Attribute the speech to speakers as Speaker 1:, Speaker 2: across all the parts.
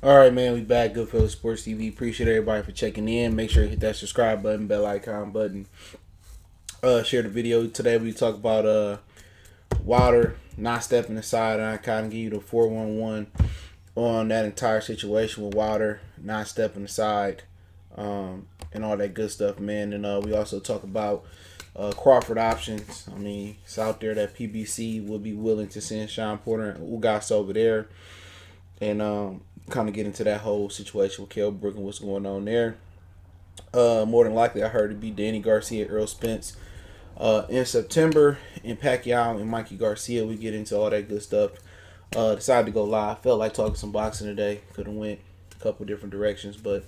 Speaker 1: All right, man, we back. Goodfellas Sports TV. Appreciate everybody for checking in. Make sure you hit that subscribe button, bell icon button. Share the video. Today we talk about Wilder not stepping aside, and I kind of give you the 411 on that entire situation with Wilder not stepping aside, and all that good stuff, man. And we also talk about Crawford options. I mean, it's out there that PBC will be willing to send Shawn Porter and Ugas over there, and kind of get into that whole situation with Kell, Brook, and what's going on there. More than likely, I heard it be Danny Garcia, Errol, Spence in September, and Pacquiao and Mikey, Garcia. We get into all that good stuff. Decided to go live. Felt like talking some boxing today. Could have went a couple different directions, but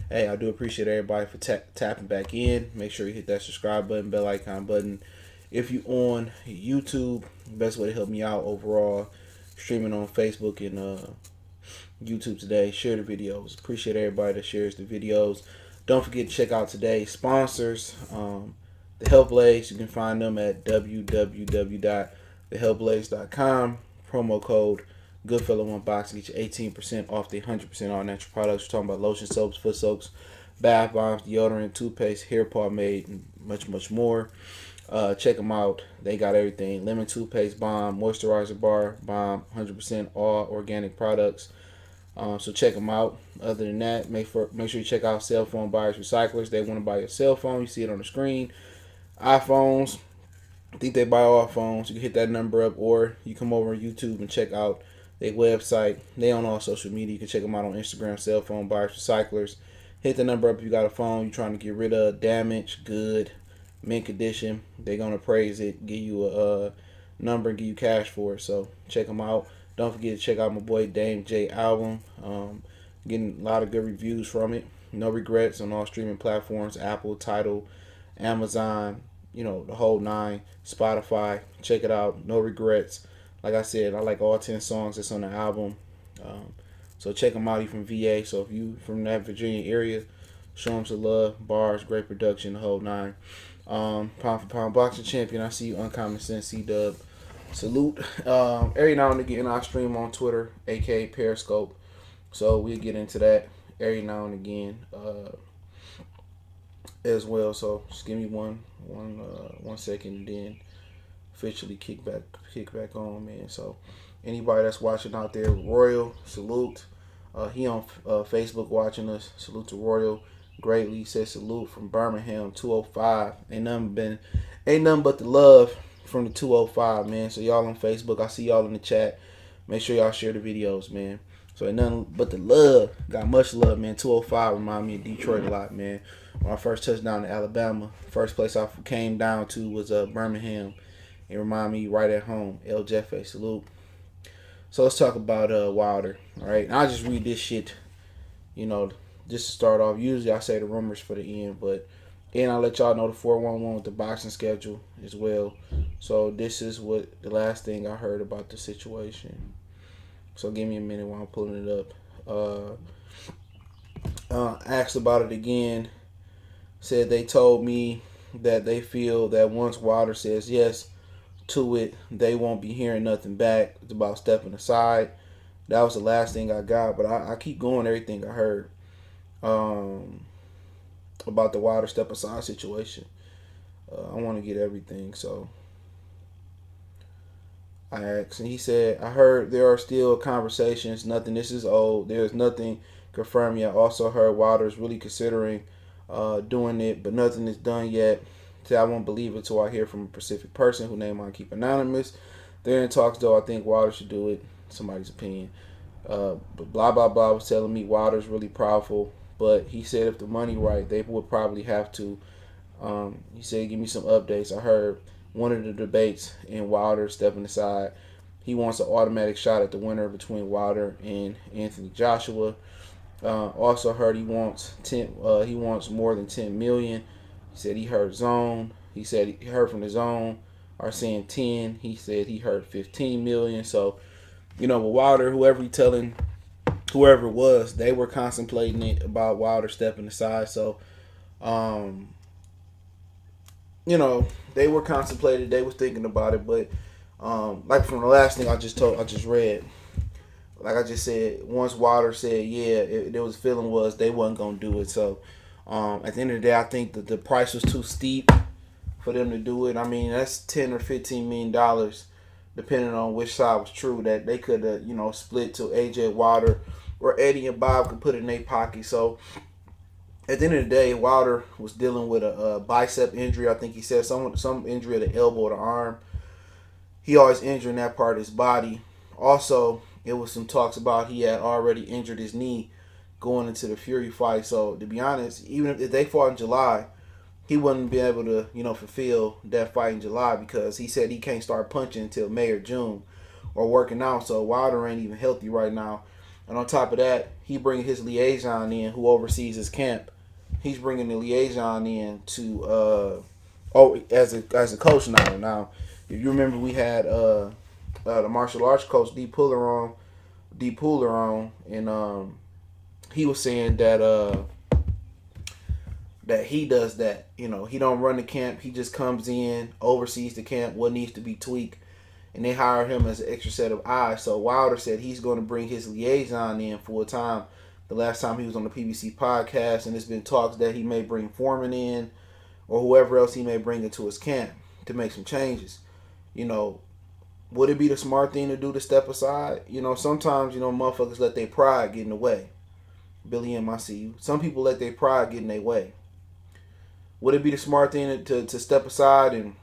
Speaker 1: hey, I do appreciate everybody for tapping back in. Make sure you hit that subscribe button, bell icon button. If you on YouTube, best way to help me out overall, streaming on Facebook and YouTube today. Share the videos. Appreciate everybody that shares the videos. Don't forget to check out today's sponsors. The Help Blades, you can find them at www.thehelpblades.com. Promo code Goodfellow1Box, get you 18% off the 100% all natural products. We're talking about lotion, soaps, foot soaks, bath bombs, deodorant, toothpaste, hair pomade, and much, much more. Check them out. They got everything. Lemon toothpaste bomb, moisturizer bar bomb, 100% all organic products. So check them out. Other than that, make sure you check out Cell Phone Buyers Recyclers. They want to buy your cell phone. You see it on the screen. iPhones, I think they buy all phones. You can hit that number up, or you come over on YouTube and check out their website. They on all social media. You can check them out on Instagram, Cell Phone Buyers Recyclers. Hit the number up if you got a phone you're trying to get rid of, damaged, good, mint condition. They're going to praise it, give you a number, and give you cash for it. So check them out. Don't forget to check out my boy Dame J album. Getting a lot of good reviews from it. No regrets on all streaming platforms: Apple, Tidal, Amazon, the whole nine. Spotify. Check it out. No regrets. Like I said, I like all 10 songs that's on the album. So check them out. You from VA. So if you from that Virginia area, show them some love. Bars, great production, the whole nine. Pound for pound boxing champion. I see you, Uncommon Sense, C-Dub. Salute. Every now and again I stream on Twitter, aka Periscope. So we'll get into that every now and again as well. So just give me one second, and then officially kick back on, man. So anybody that's watching out there, Royal, salute. He on Facebook watching us. Salute to Royal. Greatly says salute from Birmingham, 205. Ain't nothing but the love from the 205, man. So y'all on Facebook, I see y'all in the chat. Make sure y'all share the videos, man. So ain't nothing but the love. Got much love, man. 205 remind me of Detroit a lot, man. When I first touched down to Alabama, first place I came down to was Birmingham. It remind me right at home. El Jefe, salute. So let's talk about Wilder. All right, and I'll just read this shit, just to start off. Usually I say the rumors for the end, but and I'll let y'all know the 411 with the boxing schedule as well. So this is what the last thing I heard about the situation. So give me a minute while I'm pulling it up. Asked about it again. Said they told me that they feel that once Wilder says yes to it, they won't be hearing nothing back. It's about stepping aside. That was the last thing I got, but I keep going everything I heard about the Wilder step aside situation. I want to get everything, so I asked, and he said, I heard there are still conversations. Nothing, this is old. There's nothing confirmed yet. Also heard Wilder's really considering doing it, but nothing is done yet. So I won't believe it until I hear from a specific person whose name I keep anonymous. They're in talks, though. I think Wilder should do it. Somebody's opinion. But blah, blah, blah was telling me Wilder's really powerful. But he said if the money right, they would probably have to. He said, give me some updates. I heard one of the debates in Wilder stepping aside. He wants an automatic shot at the winner between Wilder and Anthony Joshua. Also heard he wants more than 10 million. He said he heard Zone. He said he heard from the Zone are saying 10. He said he heard 15 million. So, with Wilder, whoever it was, they were contemplating it about Wilder stepping aside. So, they were contemplating, they was thinking about it, but like from the last thing I just read, like I just said, once Wilder said, yeah, there was feeling was they wasn't gonna do it. So at the end of the day, I think that the price was too steep for them to do it. I mean, that's $10 or $15 million, depending on which side was true. That they could have, split to AJ Wilder or Eddie and Bob could put it in their pocket. So at the end of the day, Wilder was dealing with a bicep injury. I think he said some injury of the elbow or the arm. He always injuring that part of his body. Also, it was some talks about he had already injured his knee going into the Fury fight. So to be honest, even if they fought in July, he wouldn't be able to, fulfill that fight in July because he said he can't start punching until May or June or working out. So Wilder ain't even healthy right now. And on top of that, he bringing his liaison in who oversees his camp. He's bringing the liaison in to as a coach now. Now, if you remember, we had the martial arts coach D Puller on, and he was saying that that he does that. He don't run the camp. He just comes in, oversees the camp, what needs to be tweaked, and they hire him as an extra set of eyes. So Wilder said he's going to bring his liaison in full time. The last time he was on the PBC podcast, and there's been talks that he may bring Foreman in or whoever else he may bring into his camp to make some changes. Would it be the smart thing to do to step aside? Sometimes, motherfuckers let their pride get in the way. Billy M, I see you. Some people let their pride get in their way. Would it be the smart thing to step aside and,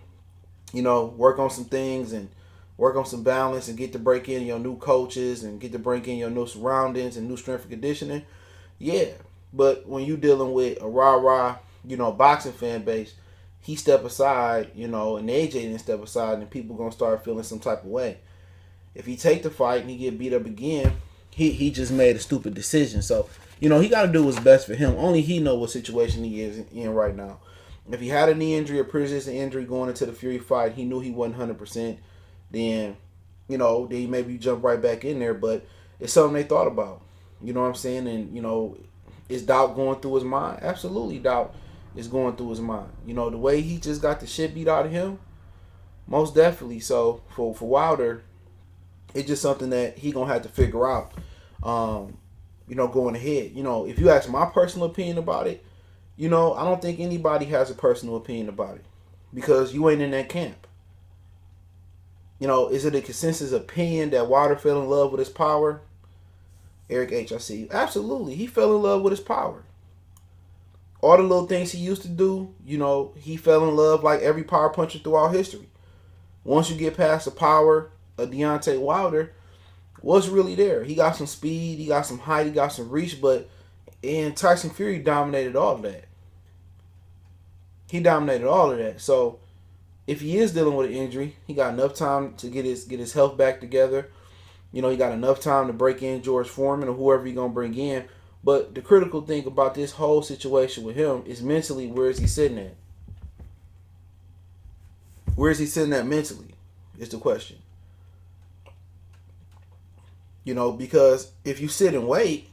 Speaker 1: work on some things and work on some balance and get to break in your new coaches and get to break in your new surroundings and new strength and conditioning? Yeah. But when you dealing with a rah-rah, boxing fan base, he step aside, and AJ didn't step aside, and people going to start feeling some type of way. If he take the fight and he get beat up again, he just made a stupid decision. So, he got to do what's best for him. Only he know what situation he is in right now. If he had a knee injury or pre-existing injury going into the Fury fight, he knew he wasn't 100%, then, then maybe jump right back in there. But it's something they thought about. You know what I'm saying? And, is doubt going through his mind? Absolutely doubt is going through his mind. The way he just got the shit beat out of him, most definitely. So for Wilder, it's just something that he gonna have to figure out. Going ahead. If you ask my personal opinion about it, I don't think anybody has a personal opinion about it because you ain't in that camp. Is it a consensus opinion that Wilder fell in love with his power? Eric H, I see you. Absolutely, he fell in love with his power. All the little things he used to do, he fell in love like every power puncher throughout history. Once you get past the power of Deontay Wilder, what's really there? He got some speed, he got some height, he got some reach, and Tyson Fury dominated all of that. He dominated all of that. So if he is dealing with an injury, he got enough time to get his health back together. He got enough time to break in George Foreman or whoever he's going to bring in. But the critical thing about this whole situation with him is mentally, where is he sitting at? Where is he sitting at mentally is the question. Because if you sit and wait,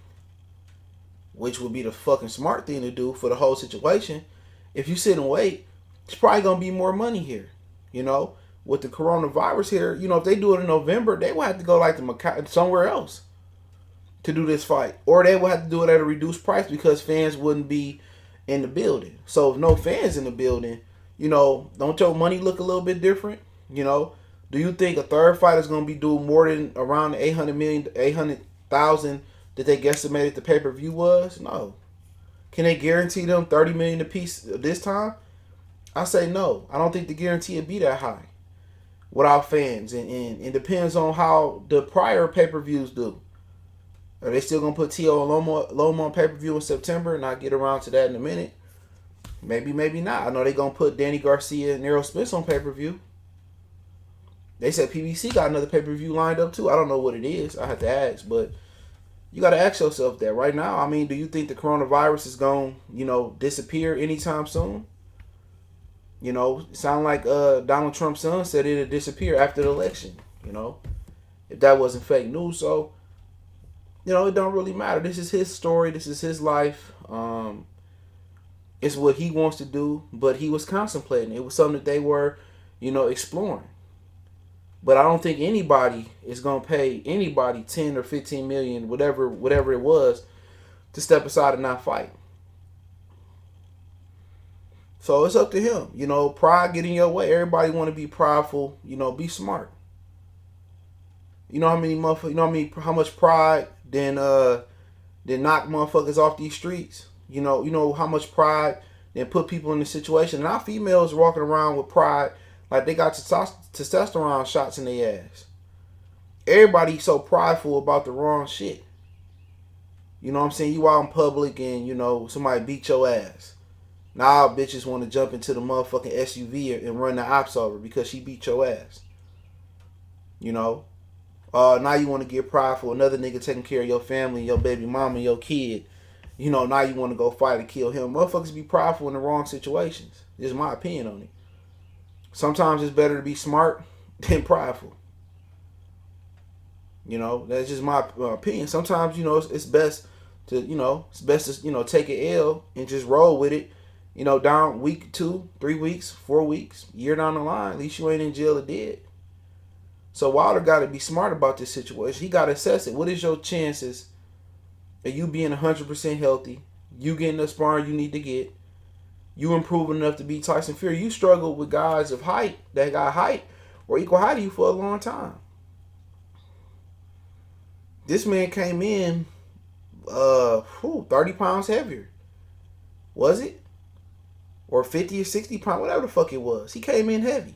Speaker 1: which would be the fucking smart thing to do for the whole situation, if you sit and wait, it's probably going to be more money here. With the coronavirus here, if they do it in November, they will have to go to somewhere else to do this fight. Or they will have to do it at a reduced price because fans wouldn't be in the building. So if no fans in the building, don't your money look a little bit different? Do you think a third fight is going to be doing more than around the 800,000 that they guesstimated the pay-per-view was? No. Can they guarantee them 30 million apiece this time? I say no. I don't think the guarantee would be that high without fans. And it depends on how the prior pay-per-views do. Are they still going to put T.O. and Loma on pay-per-view in September? And I'll get around to that in a minute. Maybe, maybe not. I know they're going to put Danny Garcia and Errol Spence on pay-per-view. They said PBC got another pay-per-view lined up too. I don't know what it is. I have to ask. But you got to ask yourself that right now. I mean, do you think the coronavirus is going to, disappear anytime soon? It sound like Donald Trump's son said it'd disappear after the election, if that wasn't fake news. So, it don't really matter. This is his story. This is his life. It's what he wants to do, but he was contemplating. It was something that they were, exploring. But I don't think anybody is gonna pay anybody 10 or 15 million, whatever it was, to step aside and not fight. So it's up to him. You know, pride get in your way. Everybody want to be prideful. You know, be smart. You know how many motherfuckers? You know how much pride then knock motherfuckers off these streets. You know how much pride then put people in the situation. And our females walking around with pride like they got testosterone shots in their ass. Everybody so prideful about the wrong shit. You know what I'm saying? You out in public and you know somebody beat your ass. Now bitches want to jump into the motherfucking SUV and run the ops over because she beat your ass. You know? Now you want to get prideful. Another nigga taking care of your family, your baby mama, your kid. You know, now you want to go fight and kill him. Motherfuckers be prideful in the wrong situations. This is my opinion on it. Sometimes it's better to be smart than prideful. You know, that's just my opinion. Sometimes, you know, it's best to, take an L and just roll with it. You know, down week 2, 3 weeks, 4 weeks, year down the line, at least you ain't in jail or dead. So Wilder got to be smart about this situation. He got to assess it. What is your chances of you being 100% healthy, you getting the sparring you need to get, you improving enough to beat Tyson Fury? You struggled with guys of height that got height or equal height to you for a long time. This man came in 30 pounds heavier. Was it? Or 50 or 60 pounds, whatever the fuck it was. He came in heavy.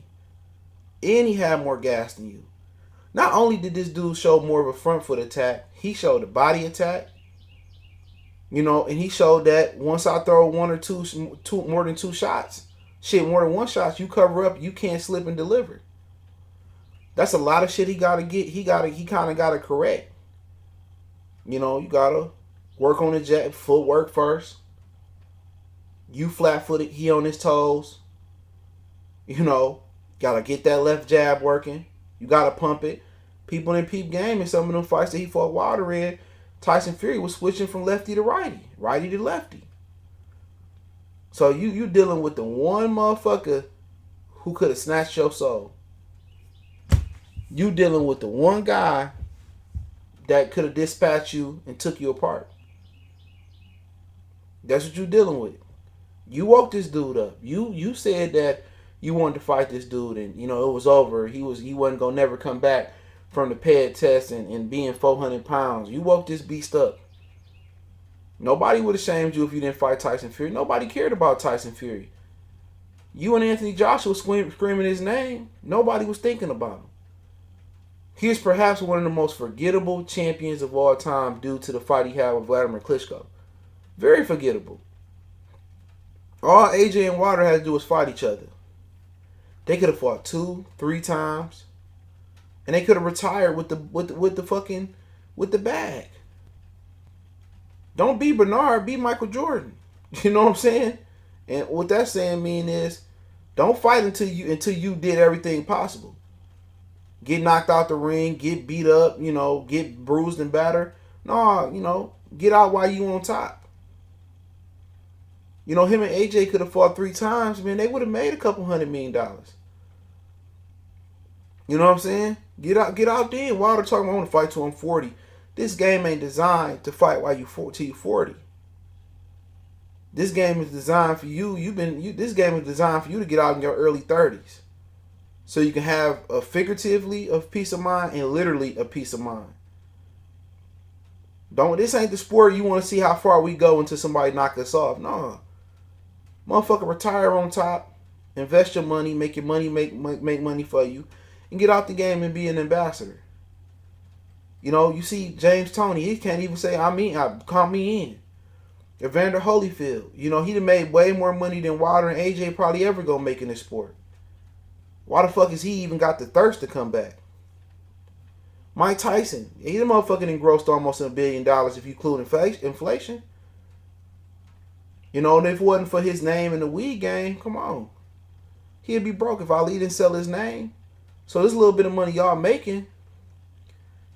Speaker 1: And he had more gas than you. Not only did this dude show more of a front foot attack, he showed a body attack. You know, and he showed that once I throw one or two more than 2 shots, more than 1 shot, you cover up, you can't slip and deliver. That's a lot of shit he gotta get. He kind of gotta correct. You know, you gotta work on the footwork first. You flat-footed, he on his toes. You know, gotta get that left jab working. You gotta pump it. People in peep game in some of them fights that he fought Wilder in, Tyson Fury was switching from lefty to righty to lefty. So you dealing with the one motherfucker who could have snatched your soul. You dealing with the one guy that could have dispatched you and took you apart. That's what you dealing with. You woke this dude up. You said that you wanted to fight this dude and, you know, it was over. He wasn't going to never come back from the ped test and being 400 pounds. You woke this beast up. Nobody would have shamed you if you didn't fight Tyson Fury. Nobody cared about Tyson Fury. You and Anthony Joshua screaming his name. Nobody was thinking about him. He is perhaps one of the most forgettable champions of all time due to the fight he had with Vladimir Klitschko. Very forgettable. All AJ and Wilder had to do was fight each other. They could have fought 2, 3 times, and they could have retired with the bag. Don't be Bernard, be Michael Jordan. You know what I'm saying? And what that saying mean is, don't fight until you did everything possible. Get knocked out the ring, get beat up, you know, get bruised and battered. No, you know, get out while you on top. You know, him and AJ could have fought 3 times, man. They would have made a couple $100 million. You know what I'm saying? Get out there. Wilder talking about I want to fight till I'm 40. This game ain't designed to fight while till you 40. This game is designed for you. This game is designed for you to get out in your early 30s. So you can have a figuratively of peace of mind and literally a peace of mind. This ain't the sport you want to see how far we go until somebody knock us off. No. Motherfucker, retire on top, invest your money, make your money make money for you, and get out the game and be an ambassador. You know, you see James Toney, he can't even say count me in. Evander Holyfield, you know, he done made way more money than Wilder and AJ probably ever gonna make in this sport. Why the fuck has he even got the thirst to come back? Mike Tyson, he the motherfucking engrossed almost $1 billion if you include inflation. You know, and if it wasn't for his name in the weed game, come on. He'd be broke if Ali didn't sell his name. So this little bit of money y'all making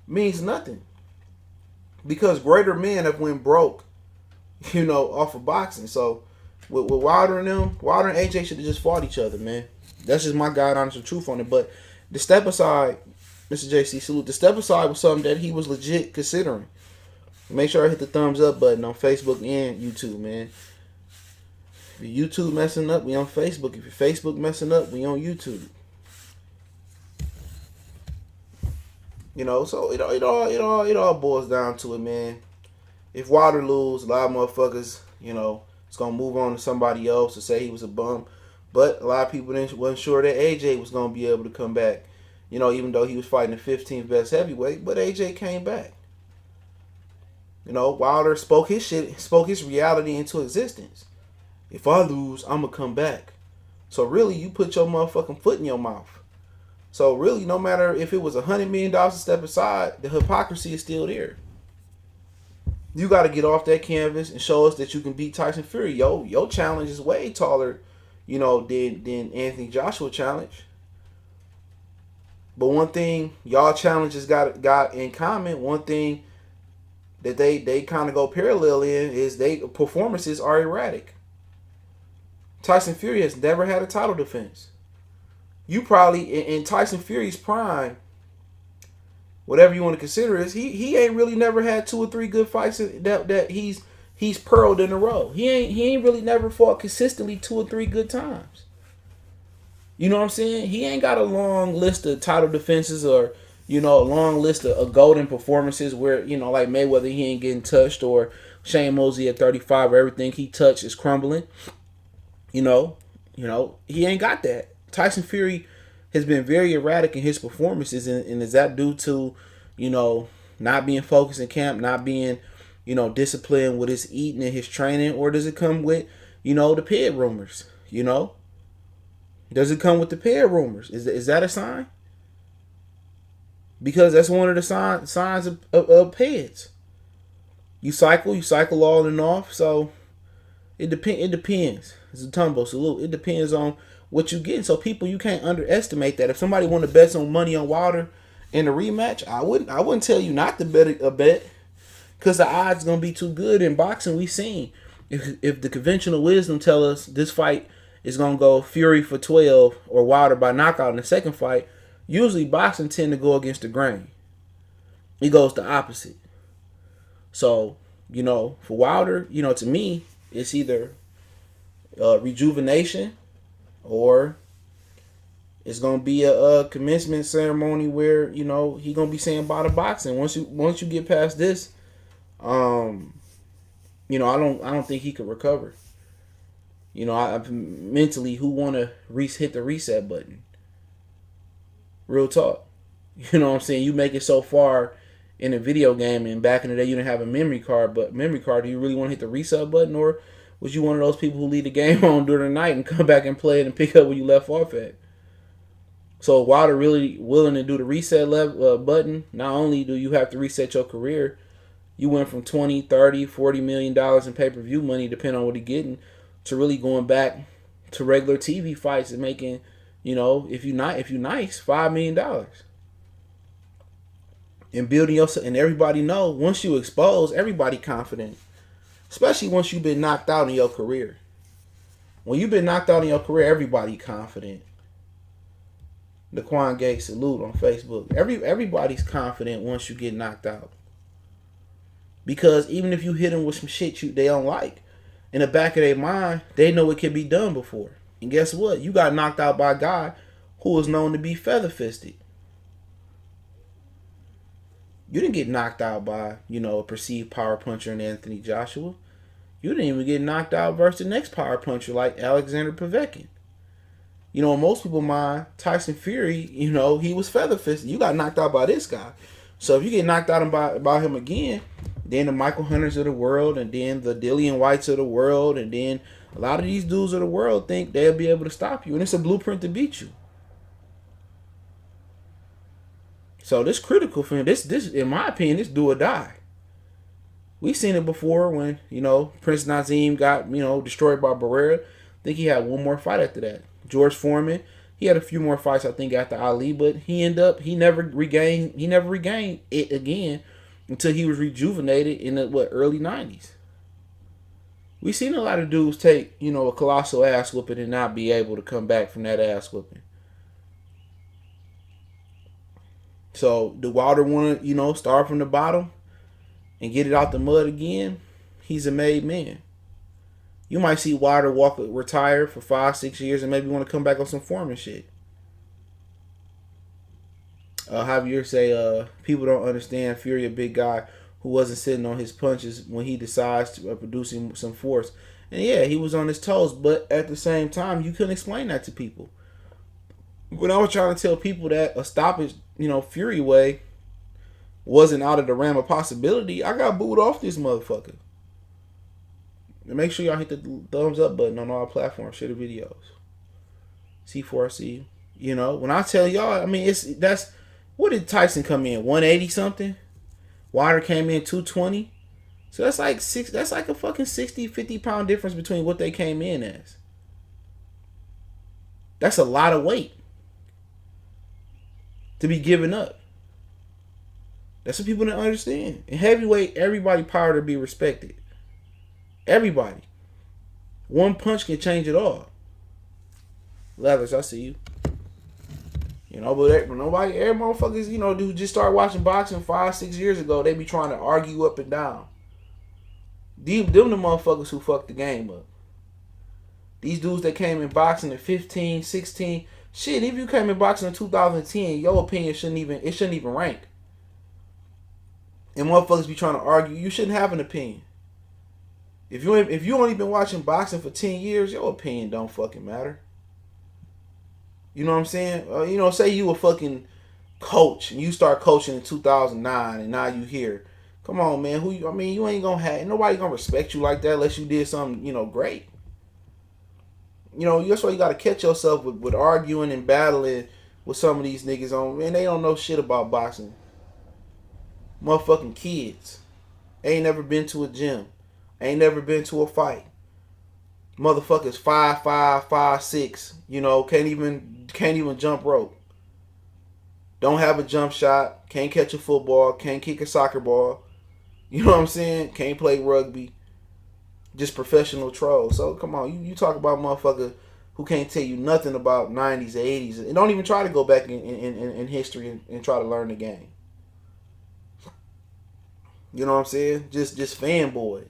Speaker 1: means nothing. Because greater men have went broke, you know, off of boxing. So with Wilder and AJ should have just fought each other, man. That's just my God honest truth on it. But The step aside, Mr. JC, salute. The step aside was something that he was legit considering. Make sure I hit the thumbs up button on Facebook and YouTube, man. If your YouTube messing up, we on Facebook. If your Facebook messing up, we on YouTube. You know, so it all boils down to it, man. If Wilder lose, a lot of motherfuckers, you know, it's gonna move on to somebody else to say he was a bum. But a lot of people wasn't sure that AJ was gonna be able to come back. You know, even though he was fighting the 15th best heavyweight, but AJ came back. You know, Wilder spoke his reality into existence. If I lose, I'ma come back. So really, you put your motherfucking foot in your mouth. So really, no matter if it was $100 million to step aside, the hypocrisy is still there. You got to get off that canvas and show us that you can beat Tyson Fury. Your challenge is way taller, you know, than Anthony Joshua challenge. But one thing y'all challenges got in common, one thing that they kind of go parallel in is they performances are erratic. Tyson Fury has never had a title defense. You probably in Tyson Fury's prime, whatever you want to consider is he ain't really never had 2 or 3 good fights that he's pearled in a row. He ain't really never fought consistently 2 or 3 good times. You know what I'm saying? He ain't got a long list of title defenses or, you know, a long list of golden performances where, you know, like Mayweather, he ain't getting touched, or Shane Mosley at 35 where everything he touched is crumbling. You know, he ain't got that. Tyson Fury has been very erratic in his performances, and is that due to, you know, not being focused in camp, not being, you know, disciplined with his eating and his training, or does it come with, you know, the ped rumors? You know, does it come with the ped rumors? Is that a sign? Because that's one of the signs of peds. You cycle on and off, so it depends. It's a tumble salute. It depends on what you get. So people, you can't underestimate that. If somebody want to bet some money on Wilder in a rematch, I wouldn't tell you not to bet a bet, because the odds gonna be too good. In boxing, we seen if the conventional wisdom tell us this fight is gonna go Fury for 12 or Wilder by knockout in the second fight, usually boxing tend to go against the grain. It goes the opposite. So, you know, for Wilder, you know, to me, it's either rejuvenation, or it's gonna be a commencement ceremony where, you know, he gonna be saying bye to boxing. Once you get past this, you know, I don't think he could recover. You know, I mentally, who wanna hit the reset button? Real talk. You know what I'm saying? You make it so far in a video game, and back in the day you didn't have a memory card, but memory card, do you really want to hit the reset button, or was you one of those people who leave the game on during the night and come back and play it and pick up where you left off at? So Wilder really willing to do the reset button. Not only do you have to reset your career, you went from 20, 30, 40 million dollars in pay-per-view money, depending on what you're getting, to really going back to regular TV fights and making, you know, if you nice, $5 million. And building yourself, and everybody know, once you expose, everybody confident. Especially once you've been knocked out in your career. When you've been knocked out in your career, everybody confident. Daquan Gates, salute on Facebook. Everybody's confident once you get knocked out. Because even if you hit them with some shit they don't like, in the back of their mind, they know it can be done before. And guess what? You got knocked out by a guy who is known to be feather-fisted. You didn't get knocked out by, you know, a perceived power puncher in Anthony Joshua. You didn't even get knocked out versus the next power puncher like Alexander Povetkin. You know, in most people's mind, Tyson Fury, you know, he was feather-fisted. You got knocked out by this guy. So if you get knocked out by him again, then the Michael Hunters of the world, and then the Dillian Whites of the world, and then a lot of these dudes of the world think they'll be able to stop you. And it's a blueprint to beat you. So this critical for him. This, in my opinion, this do or die. We've seen it before when, you know, Prince Nazim got, you know, destroyed by Barrera. I think he had one more fight after that. George Foreman, he had a few more fights, I think, after Ali, but he never regained it again until he was rejuvenated in the early 90s. We've seen a lot of dudes take, you know, a colossal ass whooping and not be able to come back from that ass whooping. So do Wilder want to, start from the bottom and get it out the mud again? He's a made man. You might see Wilder retire for 5-6 years and maybe want to come back on some form and shit. Javier say, people don't understand Fury, a big guy who wasn't sitting on his punches when he decides to produce some force. And yeah, he was on his toes, but at the same time, you couldn't explain that to people. When I was trying to tell people that a stoppage, Fury way wasn't out of the realm of possibility, I got booed off this motherfucker. And make sure y'all hit the thumbs up button on all platforms. Share the videos. C4C. When I tell y'all, I mean, what did Tyson come in? 180 something? Wilder came in 220. So that's like a fucking 60, 50 pound difference between what they came in as. That's a lot of weight to be given up. That's what people don't understand. In heavyweight, everybody power to be respected. Everybody. One punch can change it all. Leathers, I see you. But every motherfuckers, who just started watching boxing 5-6 years ago, they be trying to argue up and down. Them the motherfuckers who fucked the game up. These dudes that came in boxing at 15, 16. Shit, if you came in boxing in 2010, your opinion shouldn't even rank. And motherfuckers be trying to argue, you shouldn't have an opinion. If you only been watching boxing for 10 years, your opinion don't fucking matter. You know what I'm saying? Say you a fucking coach and you start coaching in 2009 and now you here. Come on, man. You ain't ain't nobody gonna respect you like that unless you did something, great. That's why you gotta catch yourself with arguing and battling with some of these niggas on. Man, they don't know shit about boxing. Motherfucking kids. Ain't never been to a gym. Ain't never been to a fight. Motherfuckers 5'5", 5'6", can't even jump rope. Don't have a jump shot, can't catch a football, can't kick a soccer ball. You know what I'm saying? Can't play rugby. Just professional trolls. So come on, you talk about motherfucker who can't tell you nothing about 90s, 80s, and don't even try to go back in history and try to learn the game. You know what I'm saying? Just fanboys.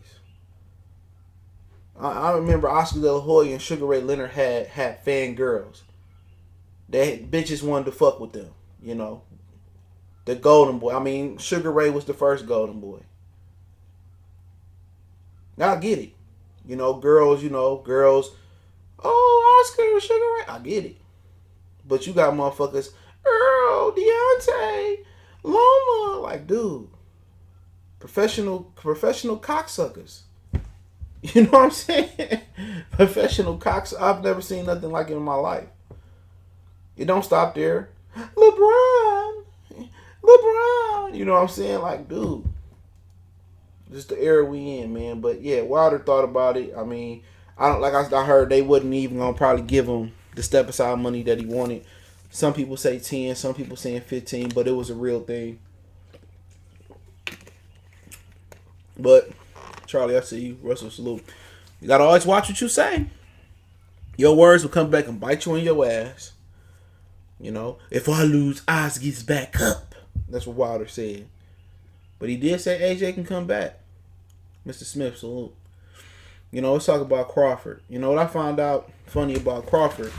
Speaker 1: I remember Oscar De La Hoya and Sugar Ray Leonard had fan girls. Bitches wanted to fuck with them, The golden boy. I mean, Sugar Ray was the first golden boy. Now I get it. Girls. Oh, Oscar, Sugar Ray. I get it. But you got motherfuckers, Errol, Deontay, Loma. Like, dude. Professional cocksuckers. You know what I'm saying? Professional cocksuckers. I've never seen nothing like it in my life. It don't stop there. LeBron. You know what I'm saying? Like, dude. Just the era we in, man. But yeah, Wilder thought about it. I mean, I heard they wasn't even gonna probably give him the step aside money that he wanted. Some people say 10, some people saying 15, but it was a real thing. But Charlie, I see you. Russell, salute. You gotta always watch what you say. Your words will come back and bite you in your ass. If I lose, Oz gets back up. That's what Wilder said. But he did say AJ can come back. Mr. Smith, salute. Let's talk about Crawford. What I found out funny about Crawford?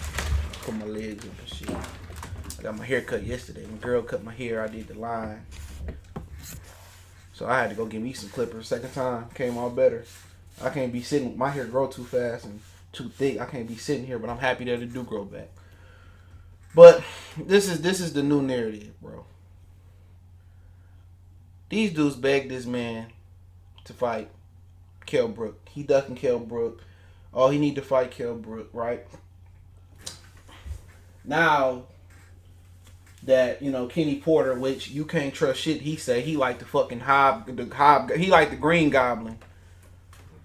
Speaker 1: Put my legs up and shit. I got my hair cut yesterday. When girl cut my hair, I did the line. So I had to go get me some clippers. Second time, came out better. I can't be sitting. My hair grow too fast and too thick. I can't be sitting here, but I'm happy that it do grow back. But this is the new narrative, bro. These dudes begged this man to fight Kell Brook. He ducking Kell Brook. Oh, he need to fight Kell Brook, right? Now that, Kenny Porter, which you can't trust shit, he say he like the fucking he like the Green Goblin.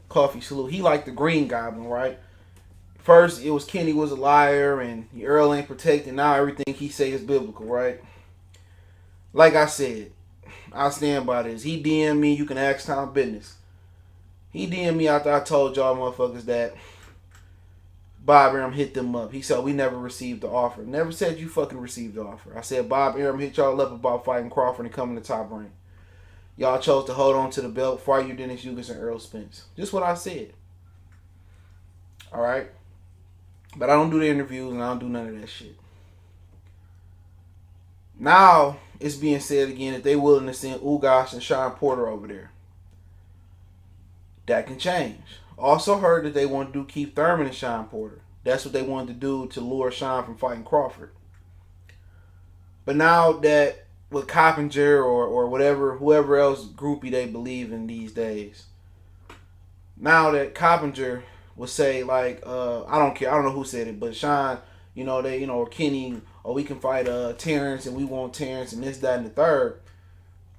Speaker 1: Coffee salute. He like the Green Goblin, right? First, it was Kenny was a liar and Errol ain't protected. Now everything he say is biblical, right? Like I said, I stand by this. He DM me, you can ask Tom Business. He DM me after I told y'all motherfuckers that Bob Arum hit them up. He said, we never received the offer. Never said you fucking received the offer. I said, Bob Arum hit y'all up about fighting Crawford and coming to Top Rank. Y'all chose to hold on to the belt, fight Yordenis, Ugas, and Errol Spence. Just what I said. Alright? But I don't do the interviews and I don't do none of that shit. Now, it's being said again that they willing to send Ugas and Shawn Porter over there. That can change. Also heard that they want to do Keith Thurman and Shawn Porter. That's what they wanted to do to lure Shawn from fighting Crawford. But now that with Coppinger or whatever, whoever else groupie they believe in these days, now that Coppinger would say like, I don't care, I don't know who said it, but Shawn, or Kenny, or we can fight Terence and we want Terence and this, that, and the third.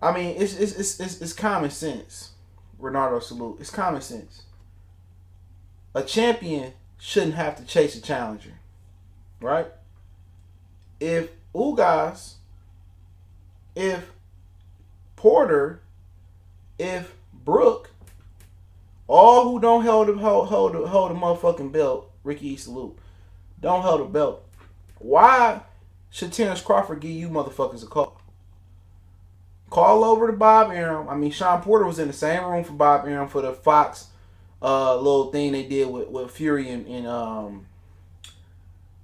Speaker 1: I mean, it's common sense. Renato Salute. It's common sense. A champion shouldn't have to chase a challenger. Right? If Ugas, if Porter, if Brook, all who don't hold a motherfucking belt, Ricky E. Salute, don't hold a belt, why should Terence Crawford give you motherfuckers a call? Call over to Bob Arum. I mean, Shawn Porter was in the same room for Bob Arum for the Fox little thing they did with Fury and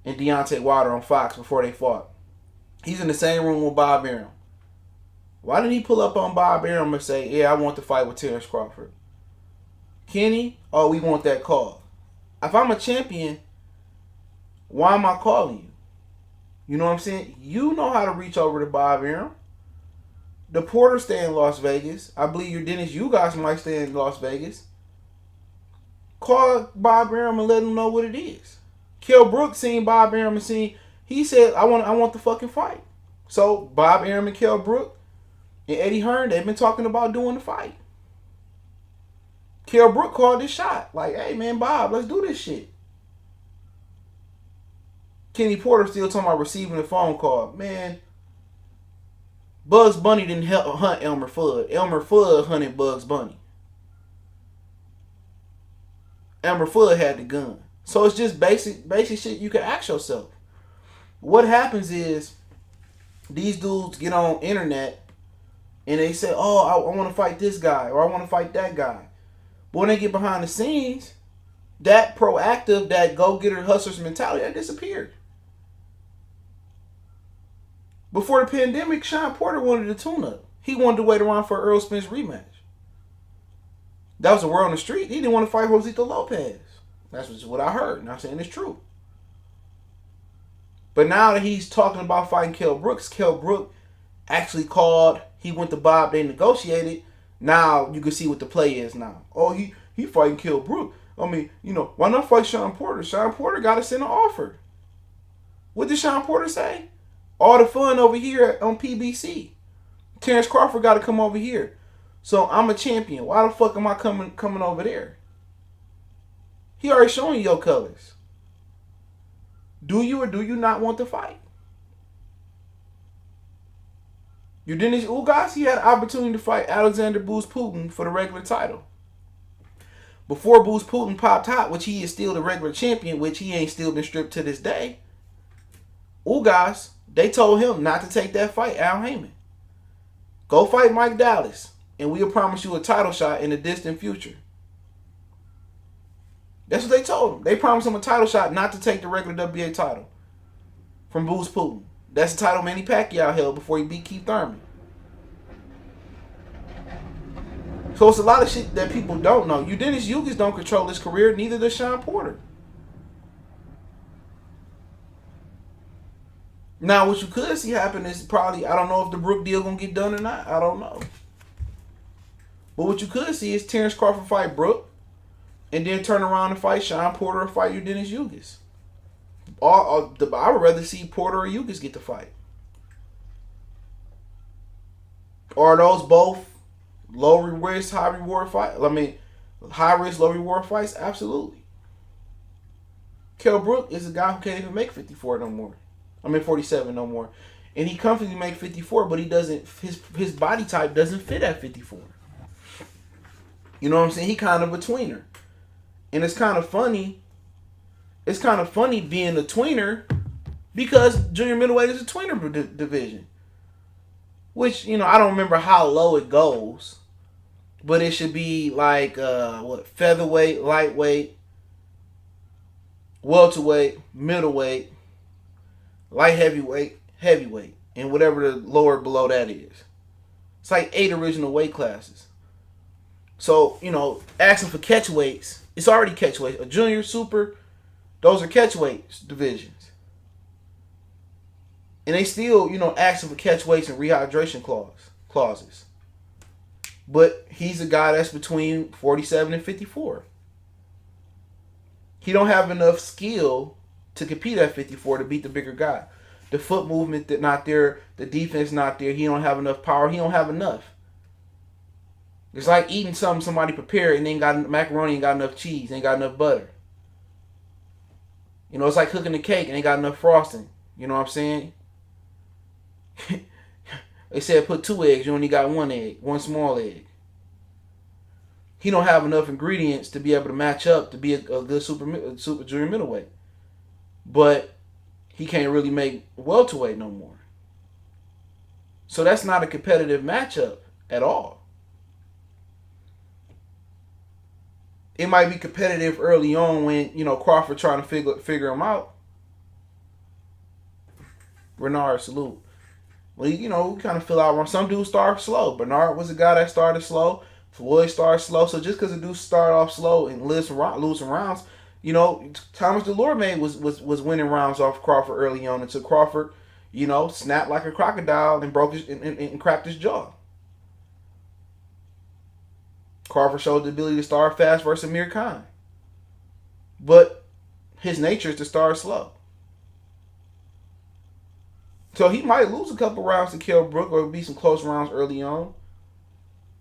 Speaker 1: Deontay Wilder on Fox before they fought. He's in the same room with Bob Arum. Why didn't he pull up on Bob Arum and say, yeah, I want to fight with Terence Crawford? Kenny, oh, we want that call. If I'm a champion, why am I calling you? You know what I'm saying? You know how to reach over to Bob Arum. The Porter stay in Las Vegas. I believe Yordenis, you guys might stay in Las Vegas. Call Bob Arum and let him know what it is. Kell Brook seen Bob Arum and he said, I want the fucking fight. So Bob Arum and Kell Brook and Eddie Hearn, they've been talking about doing the fight. Kell Brook called this shot. Like, hey man, Bob, let's do this shit. Kenny Porter still talking about receiving a phone call. Man, Bugs Bunny didn't hunt Elmer Fudd. Elmer Fudd hunted Bugs Bunny. Elmer Fudd had the gun. So it's just basic shit you can ask yourself. What happens is these dudes get on internet and they say, oh, I want to fight this guy or I want to fight that guy. But when they get behind the scenes, that proactive, that go-getter hustlers mentality, that disappeared. Before the pandemic, Shawn Porter wanted a tune-up. He wanted to wait around for Errol Spence rematch. That was the word on the street. He didn't want to fight Josito Lopez. That's just what I heard. Not saying it's true. But now that he's talking about fighting Kell Brook actually called. He went to Bob. They negotiated. Now you can see what the play is now. Oh, he fighting Kell Brook. I mean, why not fight Shawn Porter? Shawn Porter got to send an offer. What did Shawn Porter say? All the fun over here on PBC. Terence Crawford got to come over here. So I'm a champion. Why the fuck am I coming over there? He already showing you your colors. Do you or do you not want to fight? Yordenis Ugas, he had an opportunity to fight Alexander Booz Putin for the regular title. Before Booz Putin popped hot, which he is still the regular champion, which he ain't still been stripped to this day, Ugas, they told him not to take that fight, Al Heyman. Go fight Mike Dallas, and we'll promise you a title shot in the distant future. That's what they told him. They promised him a title shot not to take the regular WBA title from Booz Putin. That's the title Manny Pacquiao held before he beat Keith Thurman. So it's a lot of shit that people don't know. Yordenis Ugas don't control his career, neither does Shawn Porter. Now, what you could see happen is probably, I don't know if the Brook deal gonna get done or not. I don't know. But what you could see is Terence Crawford fight Brook, and then turn around and fight Shawn Porter or fight Yordenis Ugas. I would rather see Porter or Ugas get the fight. Are those both low risk, high reward fights? I mean, high risk, low reward fights? Absolutely. Kell Brook is a guy who can't even make 54 no more. 47 no more. And he comfortably make 54, but he doesn't, his body type doesn't fit at 54. You know what I'm saying? He kind of between her. And it's kind of funny it's kind of funny being a tweener because junior middleweight is a tweener division. Which, you know, I don't remember how low it goes. But it should be like, featherweight, lightweight, welterweight, middleweight, light heavyweight, heavyweight, and whatever the lower below that is. It's like 8 original weight classes. So, you know, asking for catch weights, it's already catch weights. A junior, super, those are catch weights divisions. And they still, you know, asking for catch weights and rehydration clauses. But he's a guy that's between 47 and 54. He don't have enough skill to compete at 54 to beat the bigger guy. The foot movement not there. The defense not there. He don't have enough power. He don't have enough. It's like eating something somebody prepared and ain't got macaroni, ain't got enough cheese, ain't got enough butter. You know, it's like cooking a cake and ain't got enough frosting. You know what I'm saying? They said put 2 eggs, you only got 1 egg, 1 small egg. He don't have enough ingredients to be able to match up to be a good super junior middleweight. But he can't really make welterweight no more. So that's not a competitive matchup at all. It might be competitive early on when, you know, Crawford trying to figure him out. Bernard, salute. Well, you know, we kind of feel out wrong. Some dudes start slow. Bernard was a guy that started slow. Floyd started slow. So just because a dude started off slow and losing rounds, you know, Thomas Delorme was winning rounds off Crawford early on until Crawford, you know, snapped like a crocodile and broke his and cracked his jaw. Crawford showed the ability to start fast versus Amir Khan. But his nature is to start slow. So he might lose a couple rounds to Kell Brook or be some close rounds early on.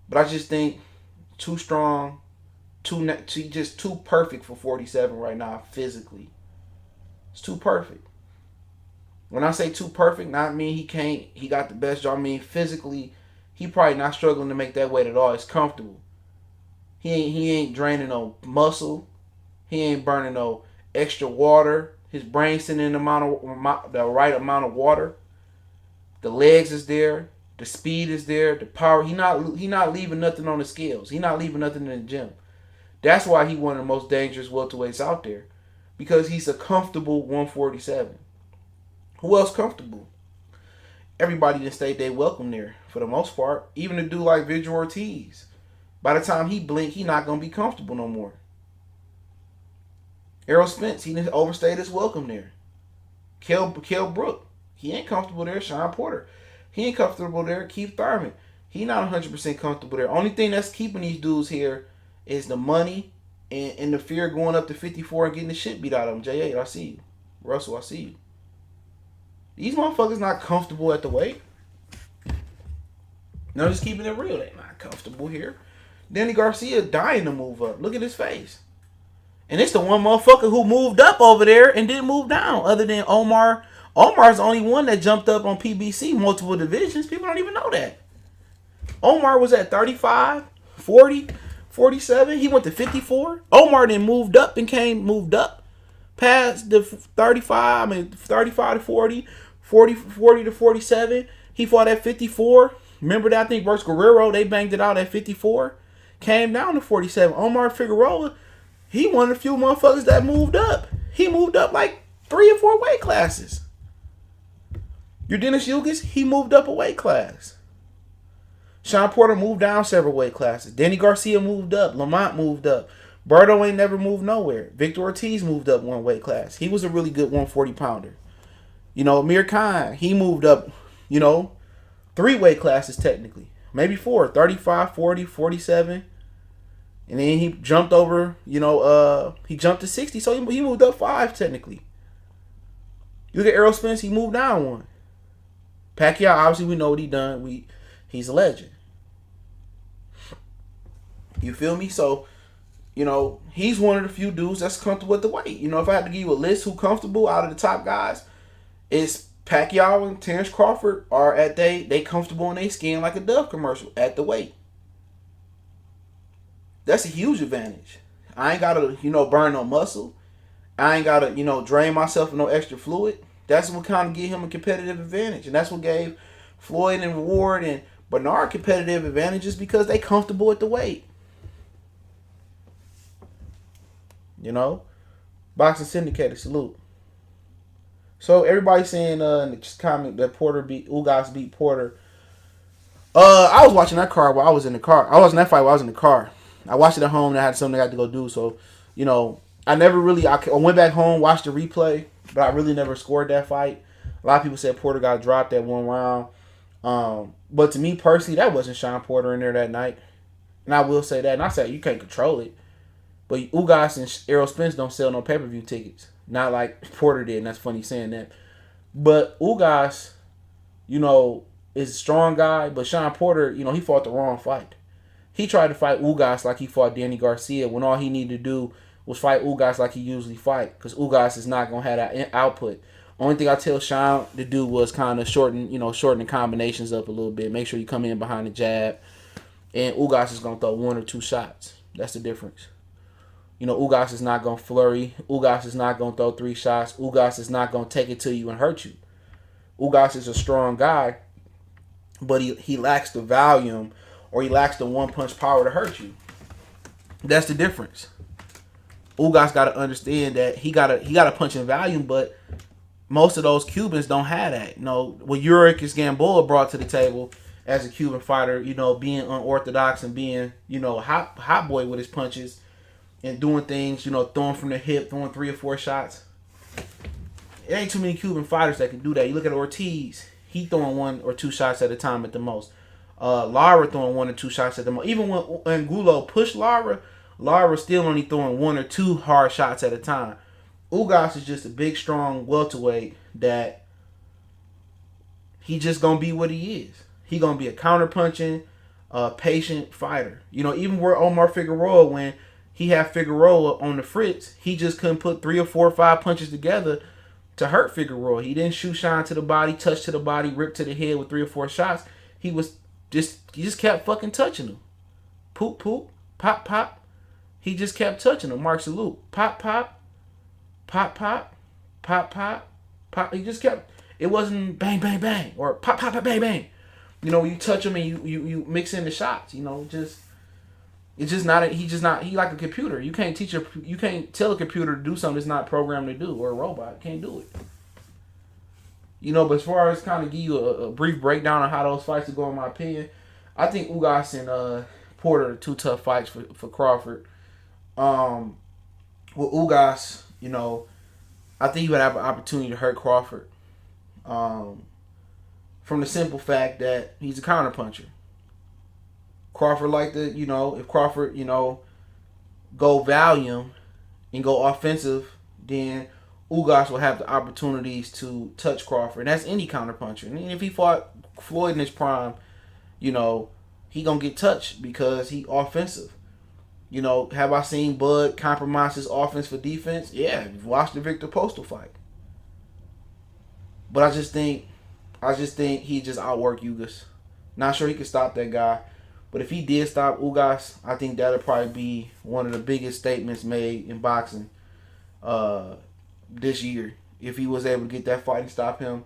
Speaker 1: But I just think too strong, just too perfect for 47 right now physically. It's too perfect. When I say too perfect, not mean he got the best job. I mean physically, he probably not struggling to make that weight at all. It's comfortable. He ain't draining no muscle. He ain't burning no extra water. His brain's sending the right amount of water. The legs is there. The speed is there. The power. He not leaving nothing on the scales. He not leaving nothing in the gym. That's why he one of the most dangerous welterweights out there. Because he's a comfortable 147. Who else comfortable? Everybody didn't stay they welcome there for the most part. Even a dude like Vigil Ortiz. By the time he blink, he not going to be comfortable no more. Errol Spence, he didn't overstay his welcome there. Kell Brook, he ain't comfortable there. Shawn Porter, he ain't comfortable there. Keith Thurman, he not 100% comfortable there. Only thing that's keeping these dudes here is the money and the fear of going up to 54 and getting the shit beat out of them. J8, I see you. Russell, I see you. These motherfuckers not comfortable at the weight. No, just keeping it real. They not comfortable here. Danny Garcia dying to move up. Look at his face. And it's the one motherfucker who moved up over there and didn't move down. Other than Omar. Omar's the only one that jumped up on PBC multiple divisions. People don't even know that. Omar was at 35, 40, 47. He went to 54. Omar then moved up past the 35 to 40, 40 to 47. He fought at 54. Remember that? I think versus Guerrero, they banged it out at 54. Came down to 47. Omar Figueroa, he one of the few motherfuckers that moved up. He moved up like 3 or 4 weight classes. Yordenis Ugas, he moved up a weight class. Shawn Porter moved down several weight classes. Danny Garcia moved up. Lamont moved up. Berto ain't never moved nowhere. Victor Ortiz moved up 1 weight class. He was a really good 140 pounder. You know, Amir Khan, he moved up, 3 weight classes technically. Maybe 4. 35, 40, 47. And then he jumped over, he jumped to 60. So he moved up 5 technically. You look at Errol Spence, he moved down 1. Pacquiao, obviously we know what he done. He's a legend. You feel me? So, he's one of the few dudes that's comfortable with the weight. If I had to give you a list who comfortable out of the top guys, it's Pacquiao and Terence Crawford are at they comfortable in their skin like a Dove commercial at the weight. That's a huge advantage. I ain't gotta, burn no muscle. I ain't gotta, drain myself with no extra fluid. That's what kind of give him a competitive advantage, and that's what gave Floyd and Ward and Bernard competitive advantages because they comfortable at the weight. Boxing Syndicated, salute. So everybody's saying in the comment that Ugas beat Porter. I was watching that car while I was in the car. I was in that fight while I was in the car. I watched it at home and I had something I had to go do. So, I never really, I went back home, watched the replay, but I really never scored that fight. A lot of people said Porter got dropped that one round. But to me personally, that wasn't Shawn Porter in there that night. And I will say that. And I said, you can't control it. But Ugas and Errol Spence don't sell no pay-per-view tickets. Not like Porter did, and that's funny saying that. But Ugas, is a strong guy, but Shawn Porter, he fought the wrong fight. He tried to fight Ugas like he fought Danny Garcia when all he needed to do was fight Ugas like he usually fight, because Ugas is not going to have that output. Only thing I tell Shawn to do was kind of shorten the combinations up a little bit. Make sure you come in behind the jab. And Ugas is going to throw 1 or 2 shots. That's the difference. Ugas is not going to flurry. Ugas is not going to throw 3 shots. Ugas is not going to take it to you and hurt you. Ugas is a strong guy, but he lacks the volume, or he lacks the one-punch power to hurt you. That's the difference. Ugas got to understand that he got to punch in volume, but most of those Cubans don't have that. What Uric Gamboa brought to the table as a Cuban fighter, being unorthodox and being, hot boy with his punches and doing things, throwing from the hip, throwing 3 or 4 shots. It ain't too many Cuban fighters that can do that. You look at Ortiz, he throwing 1 or 2 shots at a time at the most. Lara throwing 1 or 2 shots at the most. Even when Angulo pushed Lara still only throwing 1 or 2 hard shots at a time. Ugas is just a big, strong welterweight that he just gonna be what he is. He gonna be a counter-punching, patient fighter. Even where Omar Figueroa, when he had Figueroa on the fritz, he just couldn't put 3 or 4 or 5 punches together to hurt Figueroa. He didn't shoot Shawn to the body, touch to the body, rip to the head with 3 or 4 shots. He just kept fucking touching him. Poop, poop, pop, pop. He just kept touching him. Mark salute. Pop, pop, pop, pop, pop, pop, pop. He just kept. It wasn't bang, bang, bang, or pop, pop, pop, bang, bang. You touch him and you mix in the shots. It's just not. He like a computer. You can't you can't tell a computer to do something it's not programmed to do, or a robot can't do it. But as far as kind of give you a brief breakdown on how those fights are going, in my opinion, I think Ugas and Porter are 2 tough fights for Crawford. With Ugas, I think he would have an opportunity to hurt Crawford. From the simple fact that he's a counterpuncher. Crawford like to, if Crawford, go volume and go offensive, then Ugas will have the opportunities to touch Crawford. And that's any counterpuncher. And if he fought Floyd in his prime, he gonna get touched because he offensive. Have I seen Bud compromise his offense for defense? Yeah, watch the Victor Postal fight. But I just think he just outworked Ugas. Not sure he could stop that guy. But if he did stop Ugas, I think that'll probably be one of the biggest statements made in boxing this year. If he was able to get that fight and stop him,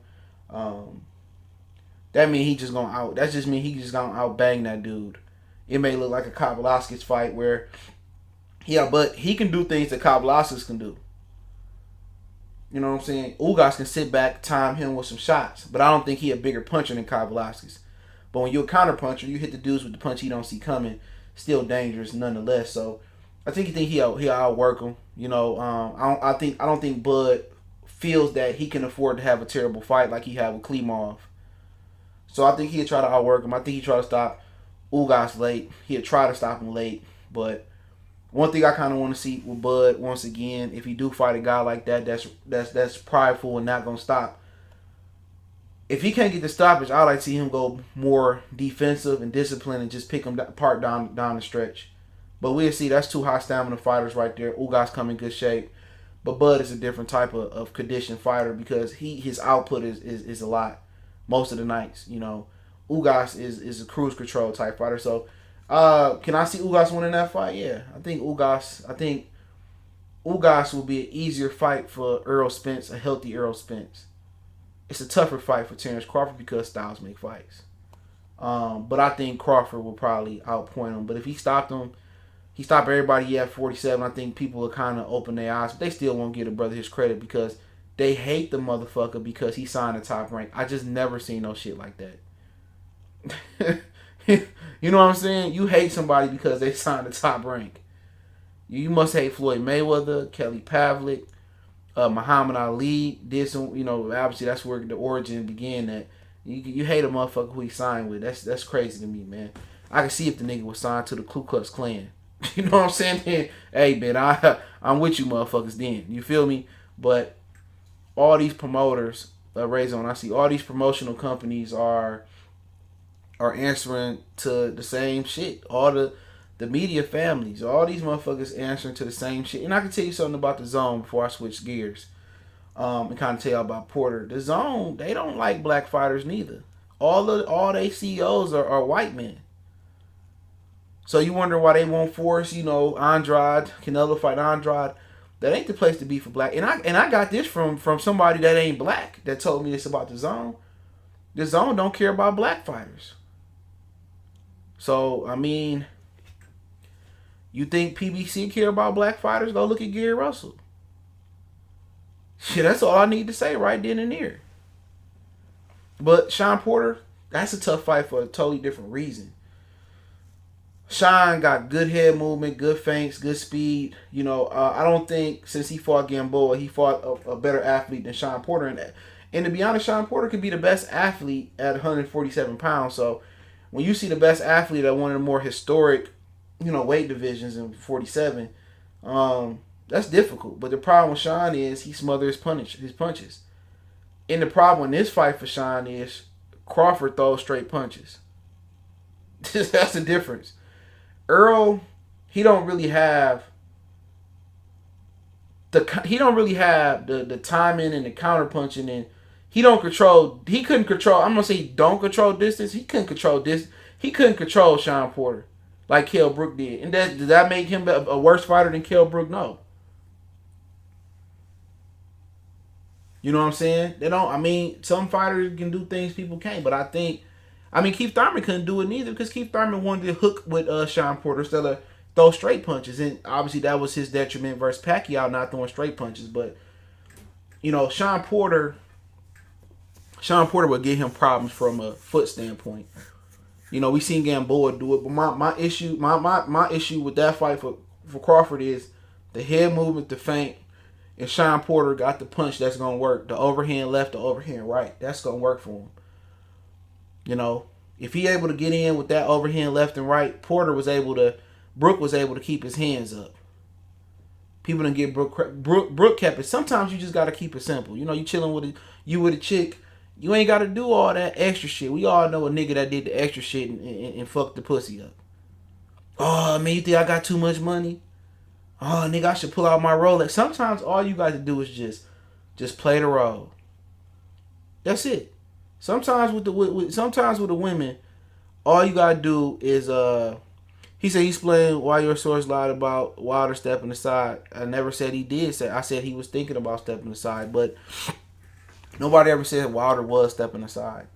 Speaker 1: that means he just gonna out. That just means he just gonna outbang that dude. It may look like a Kavalauskas fight where, but he can do things that Kavalauskas can do. You know what I'm saying? Ugas can sit back, time him with some shots, but I don't think he a bigger puncher than Kavalauskas. But when you're a counter puncher, you hit the dudes with the punch he don't see coming. Still dangerous nonetheless. So I think he'll outwork him. I don't think Bud feels that he can afford to have a terrible fight like he had with Klimov. So I think he'll try to outwork him. I think he'll try to stop Ugas late. He'll try to stop him late. But one thing I kind of want to see with Bud once again, if he do fight a guy like that, that's prideful and not gonna stop. If he can't get the stoppage, I'd like to see him go more defensive and disciplined and just pick him apart down the stretch. But we'll see. That's 2 high stamina fighters right there. Ugas come in good shape. But Bud is a different type of conditioned fighter because his output is a lot most of the nights. Ugas is a cruise control type fighter. So can I see Ugas winning that fight? Yeah. I think Ugas will be an easier fight for Errol Spence, a healthy Errol Spence. It's a tougher fight for Terence Crawford because styles make fights. But I think Crawford will probably outpoint him. But if he stopped him, he stopped everybody at 47. I think people will kind of open their eyes. But they still won't give a brother his credit because they hate the motherfucker because he signed a top rank. I just never seen no shit like that. You know what I'm saying? You hate somebody because they signed a top rank. You must hate Floyd Mayweather, Kelly Pavlik, Muhammad Ali. Did some, obviously that's where the origin began. That you hate a motherfucker who he signed with. That's crazy to me, man. I can see if the nigga was signed to the Ku Klux Klan. You know what I'm saying? Then, hey, man, I'm with you motherfuckers then. You feel me? But all these promoters, Razon, I see all these promotional companies are answering to the same shit. All the media families, all these motherfuckers answering to the same shit. And I can tell you something about the DAZN before I switch gears. And kind of tell you about Porter. The DAZN, they don't like black fighters neither. All they CEOs are white men. So you wonder why they won't force, Andrade, Canelo fight Andrade. That ain't the place to be for black. And I got this from somebody that ain't black that told me this about the DAZN. The DAZN don't care about black fighters. So, I mean, you think PBC care about black fighters? Go look at Gary Russell. Shit, that's all I need to say right then and there. But Shawn Porter, that's a tough fight for a totally different reason. Shawn got good head movement, good feints, good speed. I don't think since he fought Gamboa, he fought a better athlete than Shawn Porter. And to be honest, Shawn Porter could be the best athlete at 147 pounds. So when you see the best athlete at one of the more historic, weight divisions in 47, that's difficult. But the problem with Shawn is he smothers his punches. And the problem in this fight for Shawn is Crawford throws straight punches. That's the difference. Errol, he don't really have the timing and the counter punching, and he couldn't control. I'm gonna say he don't control distance. He couldn't control this. He couldn't control Shawn Porter like Kell Brook did. And does that make him a worse fighter than Kell Brook? No. You know what I'm saying? They don't. I mean, some fighters can do things people can't, but I think. Keith Thurman couldn't do it neither because Keith Thurman wanted to hook with Shawn Porter instead of throw straight punches. And obviously that was his detriment versus Pacquiao not throwing straight punches. But, Shawn Porter would give him problems from a foot standpoint. We seen Gamboa do it. But my issue with that fight for Crawford is the head movement, the feint, and Shawn Porter got the punch that's going to work. The overhand left, the overhand right. That's going to work for him. If he able to get in with that overhand left and right, Brook was able to keep his hands up. People didn't get Brook kept it. Sometimes you just got to keep it simple. You chilling with a chick, you ain't got to do all that extra shit. We all know a nigga that did the extra shit and fucked the pussy up. Oh, man, you think I got too much money? Oh, nigga, I should pull out my Rolex. Sometimes all you got to do is just play the role. That's it. Sometimes with the women, all you gotta do is he said he explained why your source lied about Wilder stepping aside. I never said he did. I said he was thinking about stepping aside, but nobody ever said Wilder was stepping aside.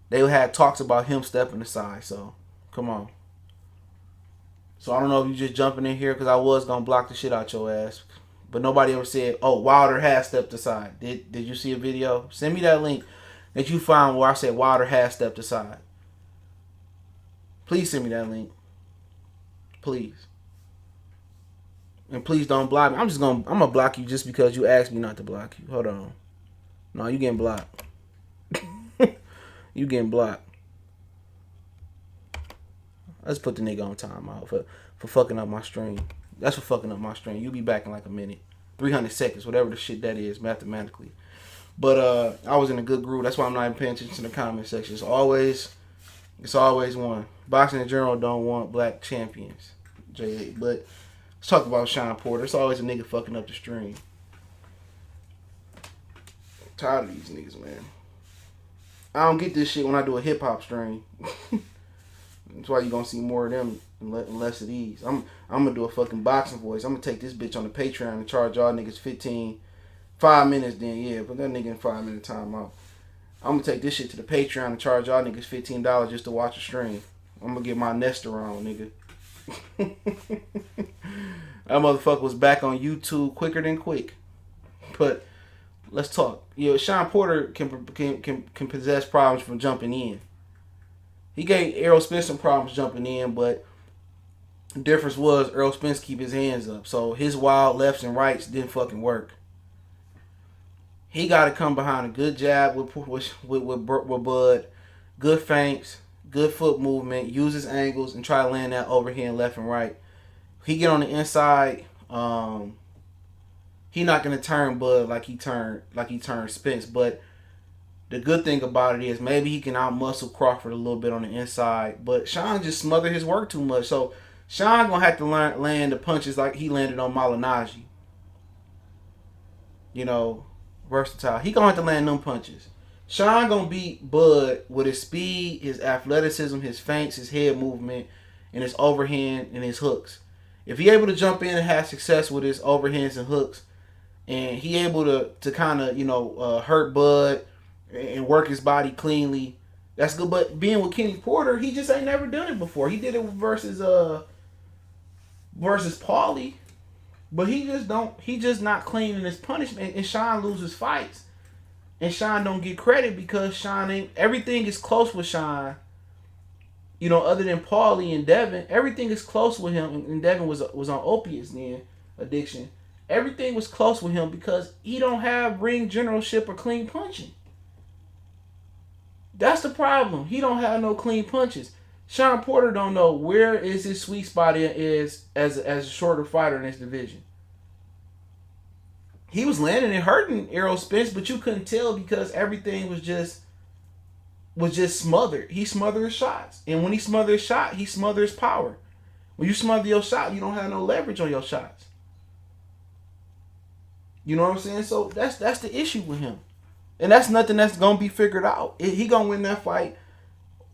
Speaker 1: They had talks about him stepping aside. So come on. So I don't know if you just jumping in here because I was gonna block the shit out your ass, but nobody ever said, "Oh, Wilder has stepped aside." Did you see a video? Send me that link that you found where I said Wilder has stepped aside. Please send me that link. Please. And please don't block me. I'm gonna block you just because you asked me not to block you. Hold on. No, you getting blocked. You getting blocked. Let's put the nigga on timeout for fucking up my stream. That's for fucking up my stream. You'll be back in like a minute. 300 seconds, whatever the shit that is mathematically. But I was in a good groove. That's why I'm not even paying attention to the comment section. It's always one. Boxing in general don't want black champions. J8. But let's talk about Shawn Porter. It's always a nigga fucking up the stream. I'm tired of these niggas, man. I don't get this shit when I do a hip hop stream. That's why you're gonna see more of them and less of these. I'm gonna do a fucking boxing voice. I'm gonna take this bitch on the Patreon and charge y'all niggas 5 minutes. Then yeah, put that nigga in 5 minute time out. I'm gonna take this shit to the Patreon and charge y'all niggas $15 just to watch a stream. I'm gonna get my Nestor on, nigga. That motherfucker was back on YouTube quicker than quick. But let's talk. Shawn Porter can possess problems from jumping in. He gave Errol Spence some problems jumping in, but the difference was Errol Spence keep his hands up. So his wild lefts and rights didn't fucking work. He got to come behind a good jab with Bud, good feints, good foot movement, use his angles, and try to land that overhand left and right. He get on the inside. He not gonna turn Bud like he turned Spence, but the good thing about it is maybe he can outmuscle Crawford a little bit on the inside, but Shawn just smothered his work too much. So Shawn gonna have to land the punches like he landed on Malignaggi. Versatile. He gonna have to land them punches. Shawn gonna beat Bud with his speed, his athleticism, his feints, his head movement, and his overhand and his hooks. If he able to jump in and have success with his overhands and hooks, and he able to kind of hurt Bud and work his body cleanly, that's good. But being with Kenny Porter, he just ain't never done it before. He did it versus Paulie, but he just not clean in his punishment, and Shawn loses fights. And Shawn don't get credit because Shawn ain't, everything is close with Shawn. Other than Paulie and Devin, everything is close with him. And Devin was on opiates then, addiction. Everything was close with him because he don't have ring generalship or clean punching. That's the problem. He don't have no clean punches. Shawn Porter don't know where is his sweet spot is as a shorter fighter in this division. He was landing and hurting Errol Spence, but you couldn't tell because everything was just smothered. He smothered his shots. And when he smothered his shot, he smothered his power. When you smother your shot, you don't have no leverage on your shots. You know what I'm saying? So that's the issue with him. And that's nothing that's going to be figured out. He going to win that fight,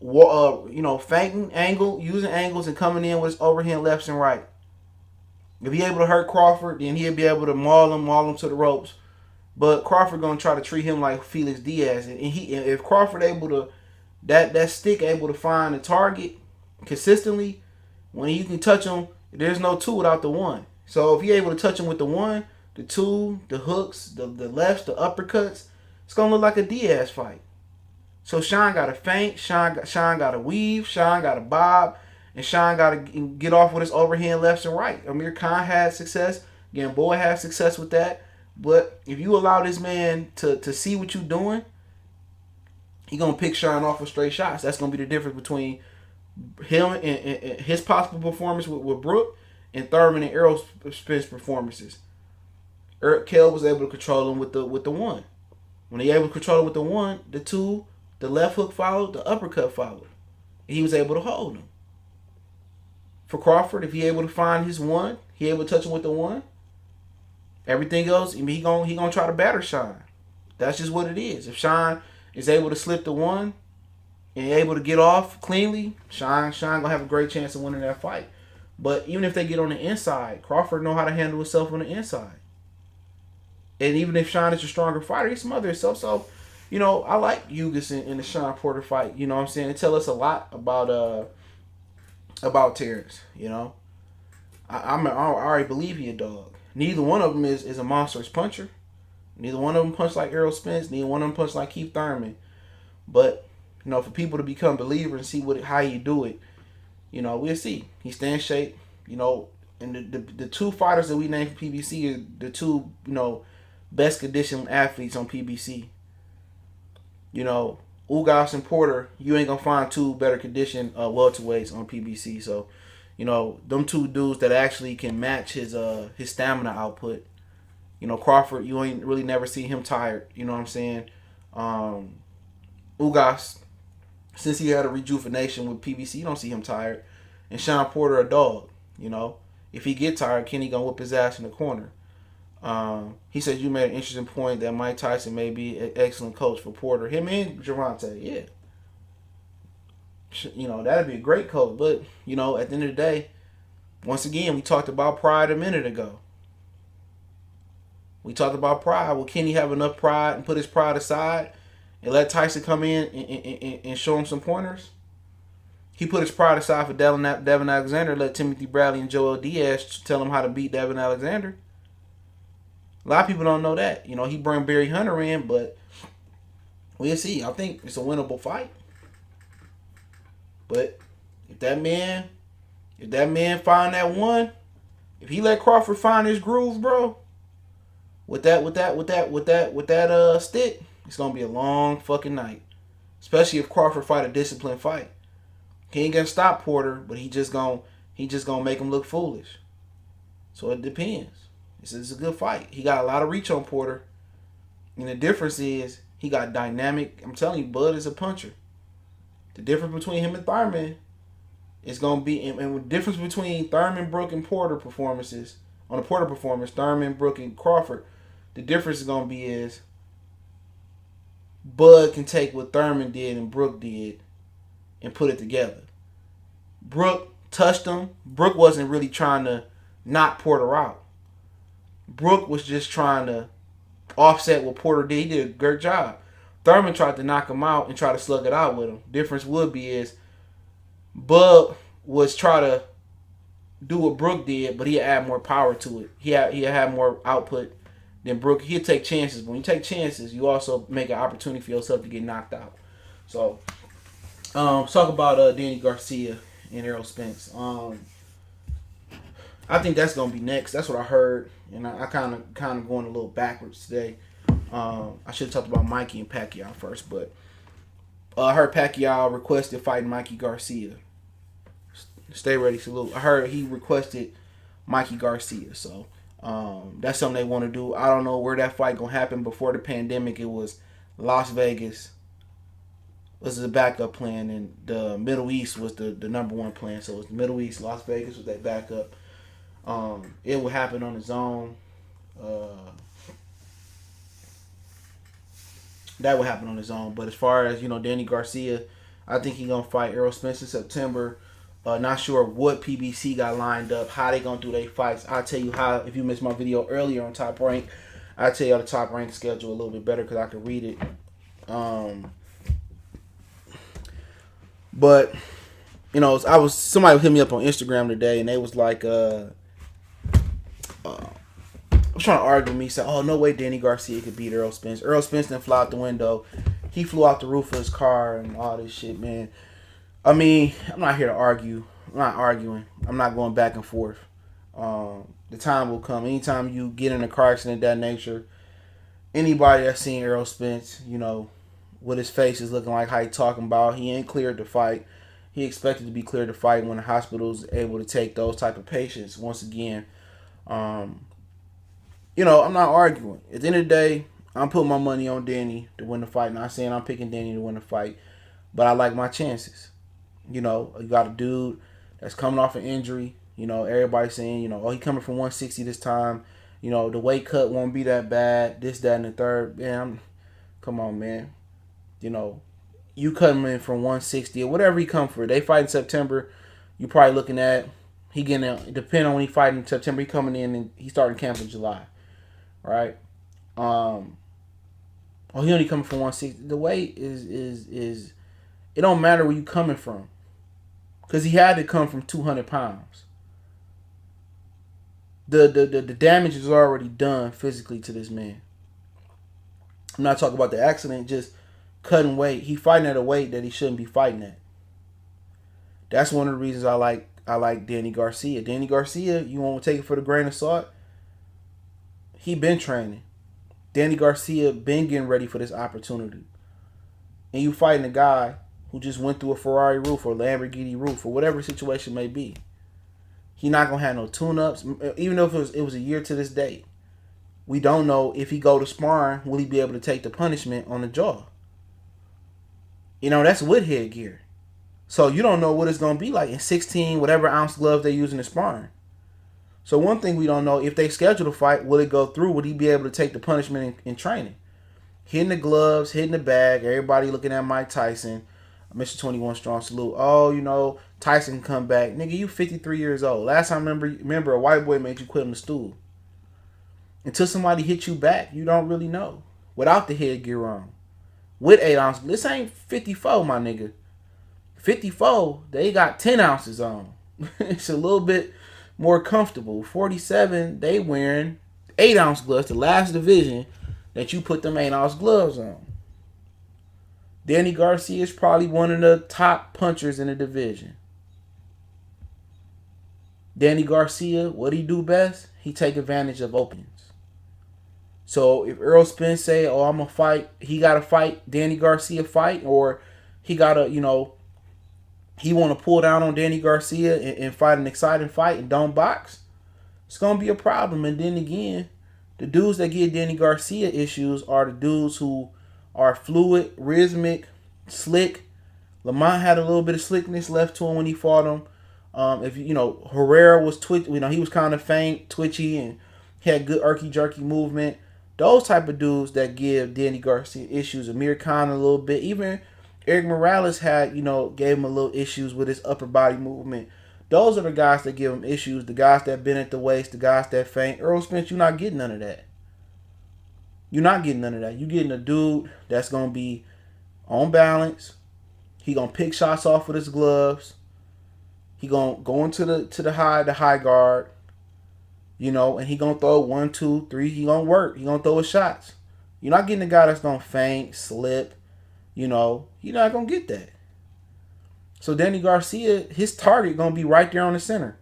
Speaker 1: feinting, angle, using angles, and coming in with his overhand lefts and right. If he able to hurt Crawford, then he'll be able to maul him to the ropes. But Crawford going to try to treat him like Felix Diaz. And if Crawford able to, that stick able to find the target consistently, when you can touch him, there's no two without the one. So if he able to touch him with the one, the two, the hooks, the lefts, the uppercuts, it's going to look like a Diaz fight. So Shawn got to feint, Shawn got to weave, Shawn got to bob, and Shawn got to get off with his overhand lefts and right. Amir Khan had success. Gamboa had success with that. But if you allow this man to see what you're doing, he going to pick Shawn off with straight shots. That's going to be the difference between him and his possible performance with Brook and Thurman and Errol Spence performances. Kell was able to control him with the one. When he able to control him with the one, the two, the left hook followed, the uppercut followed. He was able to hold him. For Crawford, if he able to find his one, he able to touch him with the one. Everything else, he gonna try to batter Shawn. That's just what it is. If Shawn is able to slip the one and able to get off cleanly, Shawn gonna have a great chance of winning that fight. But even if they get on the inside, Crawford know how to handle himself on the inside. And even if Shawn is a stronger fighter, he smothers himself. So, I like Ugas in the Shawn Porter fight. You know what I'm saying? It tell us a lot about Terence. I already believe he a dog. Neither one of them is a monstrous puncher. Neither one of them punch like Errol Spence. Neither one of them punch like Keith Thurman. But, for people to become believers and see how you do it, we'll see. He stay in shape, and the two fighters that we named for PBC are the two, best conditioned athletes on PBC. Ugas and Porter, you ain't gonna find two better conditioned welterweights on PBC. So, them two dudes that actually can match his stamina output. Crawford, you ain't really never see him tired. You know what I'm saying? Ugas, since he had a rejuvenation with PBC, you don't see him tired. And Shawn Porter a dog. If he get tired, Kenny gonna whip his ass in the corner. He said you made an interesting point that Mike Tyson may be an excellent coach for Porter. Him and Gervonta, yeah. You know, that'd be a great coach. But, you know, at the end of the day, once again, we talked about pride a minute ago. We talked about pride. Well, can he have enough pride and put his pride aside and let Tyson come in and show him some pointers? He put his pride aside for Devin Alexander, let Timothy Bradley and Joel Diaz tell him how to beat Devin Alexander. A lot of people don't know that. You know, he brought Barry Hunter in, but we'll see. I think it's a winnable fight. But if that man find that one, if he let Crawford find his groove, bro, with that stick, it's gonna be a long fucking night. Especially if Crawford fight a disciplined fight. He ain't gonna stop Porter, but he just gonna make him look foolish. So it depends. It's a good fight. He got a lot of reach on Porter. And the difference is he got dynamic. I'm telling you, Bud is a puncher. The difference between him and Thurman is going to be, and the difference between Thurman, Brook, and Porter performances, on the Porter performance, Thurman, Brook, and Crawford, the difference is going to be is Bud can take what Thurman did and Brook did and put it together. Brook touched him. Brook wasn't really trying to knock Porter out. Brook was just trying to offset what Porter did. He did a great job. Thurman tried to knock him out and try to slug it out with him. Difference would be is Bud was try to do what Brook did, but he add more power to it. He had more output than Brook. He'd take chances. But when you take chances, you also make an opportunity for yourself to get knocked out. So, let's talk about Danny Garcia and Errol Spence. I think that's gonna be next. That's what I heard, and I kind of going a little backwards today. I should have talked about Mikey and Pacquiao first, but I heard Pacquiao requested fighting Mikey Garcia. Stay ready, salute. I heard he requested Mikey Garcia, so that's something they want to do. I don't know where that fight gonna happen. Before the pandemic, it was Las Vegas was the backup plan, and the Middle East was the number one plan. So it's the Middle East, Las Vegas was that backup. It will happen on its own. That will happen on his own. But as far as, Danny Garcia, I think he's going to fight Errol Spence in September. Not sure what PBC got lined up, how they going to do their fights. I'll tell you how, if you missed my video earlier on Top Rank, I'll tell you the Top Rank schedule a little bit better because I can read it. But, somebody hit me up on Instagram today and they was like, I was trying to argue with me, said, oh, no way Danny Garcia could beat Errol Spence. Errol Spence didn't fly out the window. He flew out the roof of his car and all this shit, man. I mean, I'm not here to argue. I'm not arguing. I'm not going back and forth. The time will come. Anytime you get in a car accident of that nature, anybody that's seen Errol Spence, what his face is looking like, how he talking about, he ain't cleared to fight. He expected to be cleared to fight when the hospital's able to take those type of patients. Once again, I'm not arguing. At the end of the day, I'm putting my money on Danny to win the fight. Not saying I'm picking Danny to win the fight, but I like my chances. You got a dude that's coming off an injury. Everybody's saying, oh, he coming from 160 this time. The weight cut won't be that bad. This, that, and the third. Man, come on, man. You cut him in from 160 or whatever he come for. They fight in September. You probably looking at he getting depending on when he fighting in September. He coming in and he starting camp in July. Right? He only coming from 160. The weight is it don't matter where you coming from, because he had to come from 200 pounds. The damage is already done physically to this man. I'm not talking about the accident, just cutting weight. He fighting at a weight that he shouldn't be fighting at. That's one of the reasons I like Danny Garcia. Danny Garcia, you want to take it for the grain of salt? He been training. Danny Garcia been getting ready for this opportunity. And you fighting a guy who just went through a Ferrari roof or Lamborghini roof or whatever situation may be. He not going to have no tune-ups. Even though it was a year to this day. We don't know if he go to sparring, will he be able to take the punishment on the jaw? That's with headgear. So you don't know what it's going to be like in 16, whatever ounce gloves they use in the sparring. So one thing we don't know, if they schedule a fight, will it go through? Would he be able to take the punishment in training? Hitting the gloves, hitting the bag, everybody looking at Mike Tyson. Mr. 21 Strong salute. Oh, Tyson can come back. Nigga, you 53 years old. Last time remember a white boy made you quit on the stool. Until somebody hit you back, you don't really know. Without the headgear on. With 8 ounces. This ain't 54, my nigga. 54, they got 10 ounces on. It's a little bit more comfortable. 47, they wearing 8-ounce gloves. The last division that you put them 8-ounce gloves on. Danny Garcia is probably one of the top punchers in the division. Danny Garcia, what he do best? He take advantage of openings. So if Errol Spence say, oh, I'm going to fight, he got to fight Danny Garcia fight, or he got to, he want to pull down on Danny Garcia and fight an exciting fight and don't box, it's going to be a problem. And then again, the dudes that give Danny Garcia issues are the dudes who are fluid, rhythmic, slick. Lamont had a little bit of slickness left to him when he fought him. If Herrera was he was kind of faint, twitchy, and had good jerky movement. Those type of dudes that give Danny Garcia issues. Amir Khan a little bit. Even Eric Morales had, gave him a little issues with his upper body movement. Those are the guys that give him issues. The guys that bend at the waist. The guys that faint. Errol Spence, you're not getting none of that. You're not getting none of that. You're getting a dude that's going to be on balance. He going to pick shots off with his gloves. He going to go into the high guard. And he going to throw 1, 2, 3. He going to work. He going to throw his shots. You're not getting a guy that's going to faint, slip. You're not going to get that. So Danny Garcia, his target going to be right there on the center.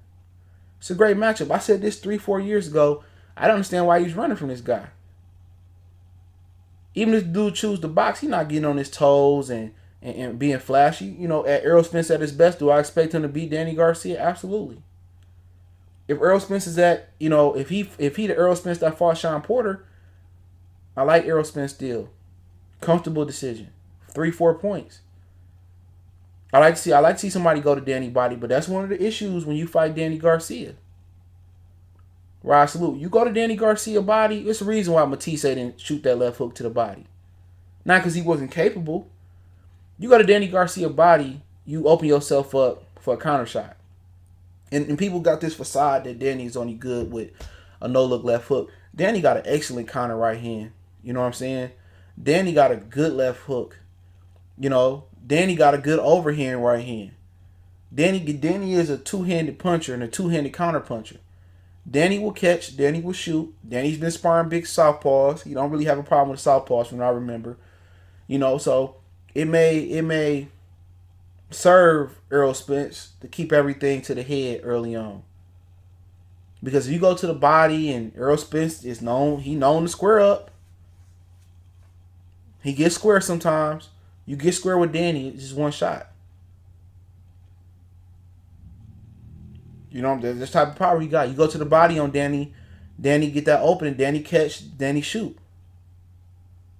Speaker 1: It's a great matchup. I said this 3-4 years ago. I don't understand why he's running from this guy. Even if the dude choose to box, he's not getting on his toes and being flashy. At Errol Spence at his best, do I expect him to beat Danny Garcia? Absolutely. If Errol Spence is at, if he the Errol Spence that fought Shawn Porter, I like Errol Spence still. Comfortable decision. 3-4 points. I like to see somebody go to Danny body, but that's one of the issues when you fight Danny Garcia. Right, salute. You go to Danny Garcia body, it's the reason why Matisse didn't shoot that left hook to the body. Not because he wasn't capable. You go to Danny Garcia body, you open yourself up for a counter shot. And people got this facade that Danny's only good with a no-look left hook. Danny got an excellent counter right hand. You know what I'm saying? Danny got a good left hook. Danny got a good overhand right hand. Danny is a two-handed puncher and a two-handed counter puncher. Danny will catch. Danny will shoot. Danny's been sparring big southpaws. He don't really have a problem with southpaws from what I remember. So it may serve Errol Spence to keep everything to the head early on. Because if you go to the body and Errol Spence is known to square up. He gets square sometimes. You get square with Danny, it's just one shot. There's this type of power he got. You go to the body on Danny. Danny get that opening. Danny catch. Danny shoot.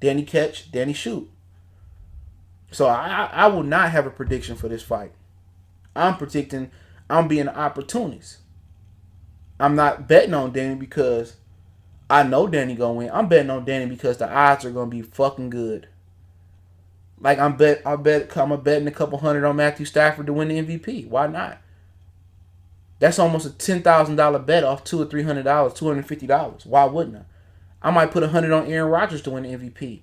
Speaker 1: Danny catch. Danny shoot. So I will not have a prediction for this fight. I'm predicting I'm being an opportunist. I'm not betting on Danny because I know Danny gonna win. I'm betting on Danny because the odds are gonna be fucking good. Like I'm betting a couple hundred on Matthew Stafford to win the MVP. Why not? That's almost a $10,000 bet off $200 or $300, $250. Why wouldn't I? I might put $100 on Aaron Rodgers to win the MVP.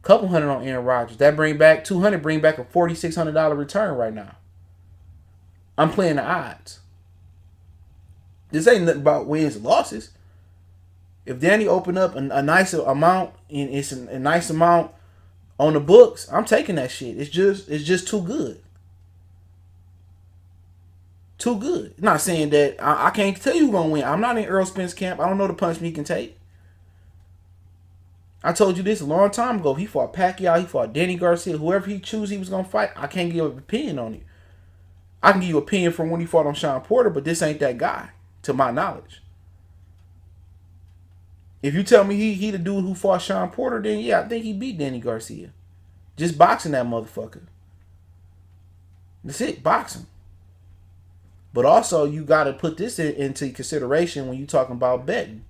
Speaker 1: Couple hundred on Aaron Rodgers. That bring back $200. Bring back a $4,600 return right now. I'm playing the odds. This ain't nothing about wins and losses. If Danny open up a nice amount and it's a nice amount on the books, I'm taking that shit. It's just too good. Too good. Not saying that I can't tell you who's gonna win. I'm not in Errol Spence camp. I don't know the punishment he can take. I told you this a long time ago. He fought Pacquiao. He fought Danny Garcia. Whoever he choose he was gonna fight. I can't give an opinion on it. I can give you an opinion from when he fought on Shawn Porter, but this ain't that guy, to my knowledge. If you tell me he the dude who fought Shawn Porter, then yeah, I think he beat Danny Garcia. Just boxing that motherfucker. That's it, boxing. But also, you got to put this into consideration when you're talking about betting.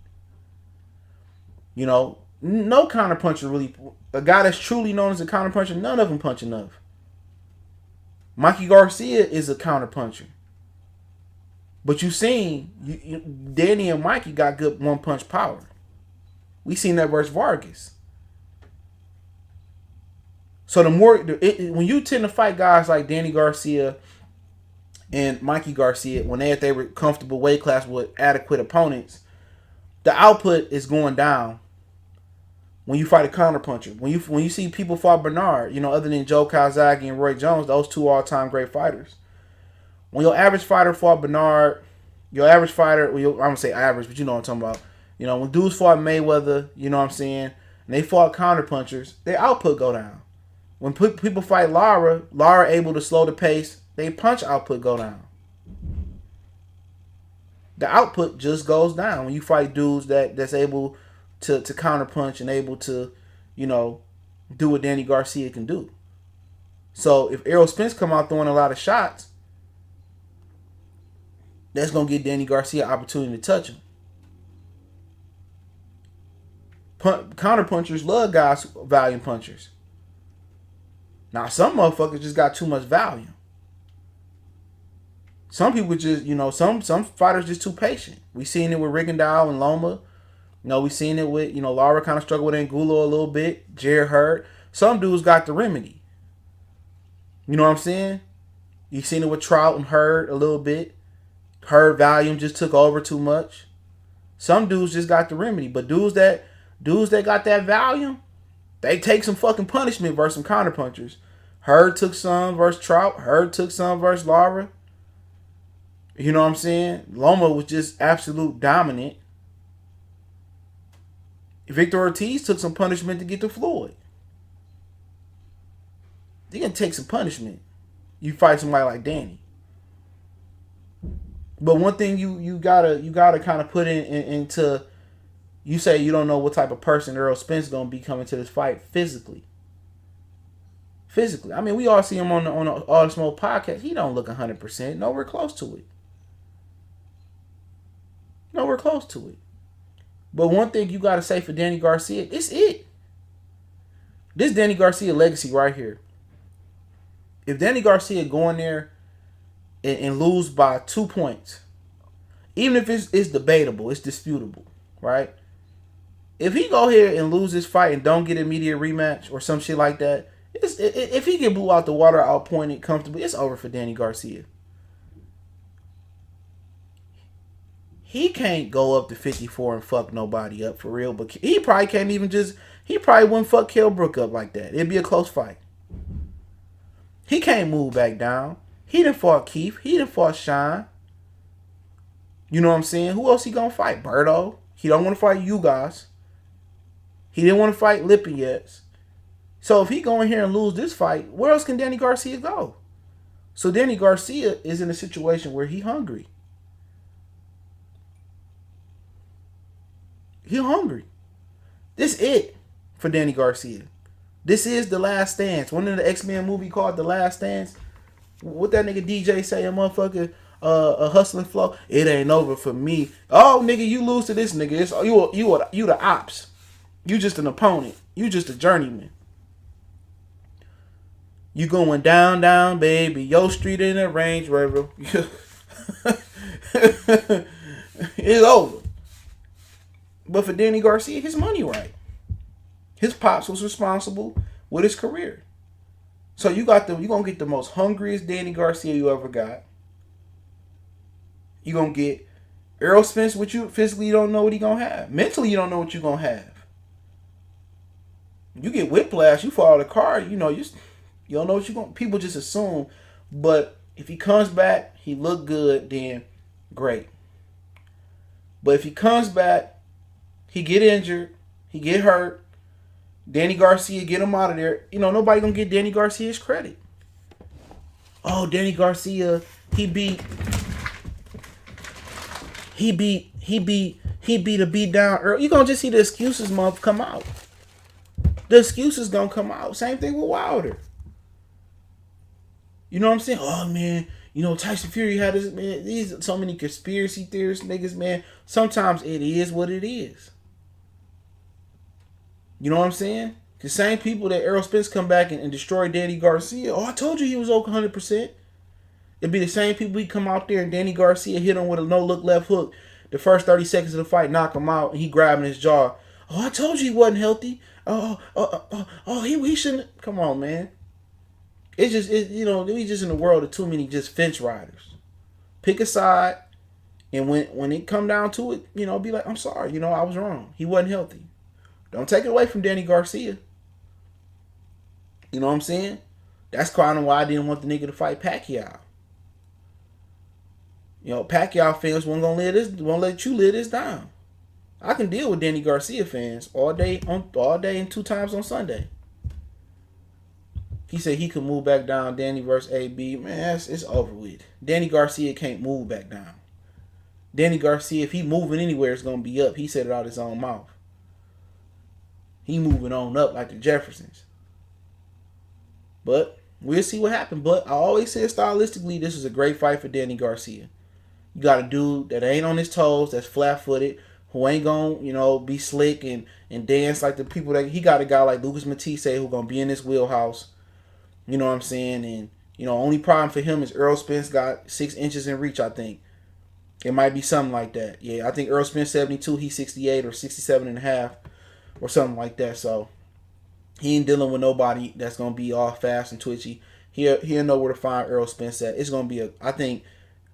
Speaker 1: No counterpuncher really, a guy that's truly known as a counterpuncher, none of them punch enough. Mikey Garcia is a counterpuncher. But you seen, Danny and Mikey got good one-punch power. We seen that versus Vargas. So the more, when you tend to fight guys like Danny Garcia and Mikey Garcia, when they were comfortable weight class with adequate opponents, the output is going down when you fight a counterpuncher. When you see people fight Bernard, other than Joe Calzaghe and Roy Jones, those two all-time great fighters. When your average fighter fought Bernard, your average fighter, I'm going to say average, but you know what I'm talking about. When dudes fought Mayweather, you know what I'm saying, and they fought counterpunchers, their output go down. When people fight Lara able to slow the pace, they punch output go down. The output just goes down when you fight dudes that's able to counterpunch and able to, do what Danny Garcia can do. So if Errol Spence come out throwing a lot of shots, that's going to give Danny Garcia an opportunity to touch him. Counterpunchers love guys, volume punchers. Now, some motherfuckers just got too much volume. Some people just, some fighters just too patient. We seen it with Rigondeaux and Loma. We seen it with, Lara kind of struggled with Angulo a little bit. Jared Hurd. Some dudes got the remedy. You know what I'm saying? You seen it with Trout and Hurd a little bit. Hurd volume just took over too much. Some dudes just got the remedy. But dudes that got that volume, they take some fucking punishment versus some counterpunchers. Hurd took some versus Trout. Hurd took some versus Lara. You know what I'm saying? Loma was just absolute dominant. Victor Ortiz took some punishment to get to Floyd. You can take some punishment. You fight somebody like Danny. But one thing you gotta kind of put into, you say you don't know what type of person Errol Spence is gonna be coming to this fight physically. I mean, we all see him on the All the Smoke podcast. He don't look 100%. Nowhere close to it. But one thing you gotta say for Danny Garcia, it's it. This Danny Garcia legacy right here. If Danny Garcia go in there and lose by 2 points, even if it's debatable, it's disputable, right? If he go here and lose this fight and don't get an immediate rematch or some shit like that, if he get blew out the water, outpointed comfortably, it's over for Danny Garcia. He can't go up to 54 and fuck nobody up for real, but he probably can't even he probably wouldn't fuck Kell Brook up like that. It'd be a close fight. He can't move back down. He done fought Keith. He done fought Shawn. You know what I'm saying? Who else he gonna fight? Berto. He don't want to fight Ugas. He didn't want to fight Lipinets. So if he go in here and lose this fight, where else can Danny Garcia go? So Danny Garcia is in a situation where he hungry. He hungry. This it for Danny Garcia. This is The Last Dance. One of the X-Men movie called The Last Dance. What that nigga DJ say, a motherfucker, a hustling flow. It ain't over for me. Oh, nigga, you lose to this nigga. It's, you the ops. You just an opponent. You just a journeyman. You going down, down, baby. Yo street in a Range Rover. It's over. But for Danny Garcia, his money right. His pops was responsible with his career. So you gonna get the most hungriest Danny Garcia you ever got. You gonna get Errol Spence, which you physically don't know what he gonna have. Mentally, you don't know what you gonna have. You get whiplash, you fall out of the car, you don't know what you gonna. People just assume, but if he comes back, he look good, then great. But if he comes back, he get injured, he get hurt, Danny Garcia get him out of there. Nobody gonna get Danny Garcia's credit. Oh, Danny Garcia, he beat a beat down Errol. You gonna just see the excuses come out. The excuses gonna come out. Same thing with Wilder. You know what I'm saying? Oh man, Tyson Fury had this, man. These are so many conspiracy theorists, niggas, man. Sometimes it is what it is. You know what I'm saying? The same people that Errol Spence come back and destroy Danny Garcia. Oh, I told you he was over 100%. It'd be the same people he come out there and Danny Garcia hit him with a no-look left hook. The first 30 seconds of the fight, knock him out, and he grabbing his jaw. Oh, I told you he wasn't healthy. He shouldn't. Come on, man. It's just, we just in the world of too many just fence riders. Pick a side, and when it come down to it, be like, I'm sorry, I was wrong. He wasn't healthy. Don't take it away from Danny Garcia. You know what I'm saying? That's kind of why I didn't want the nigga to fight Pacquiao. Pacquiao fans won't let you live this down. I can deal with Danny Garcia fans all day and 2 times on Sunday. He said he could move back down. Danny versus AB. Man, it's over with. Danny Garcia can't move back down. Danny Garcia, if he moving anywhere, it's going to be up. He said it out his own mouth. He moving on up like the Jeffersons. But we'll see what happens. But I always said stylistically, this is a great fight for Danny Garcia. You got a dude that ain't on his toes, that's flat-footed, who ain't gonna, be slick and dance like the people that he got a guy like Lucas Matisse who gonna be in this wheelhouse. You know what I'm saying? And only problem for him is Errol Spence got 6 inches in reach. I think it might be something like that. Yeah, I think Errol Spence 72, he's 68 or 67 and a half or something like that. So he ain't dealing with nobody that's gonna be all fast and twitchy. He'll know where to find Errol Spence at. It's gonna be I think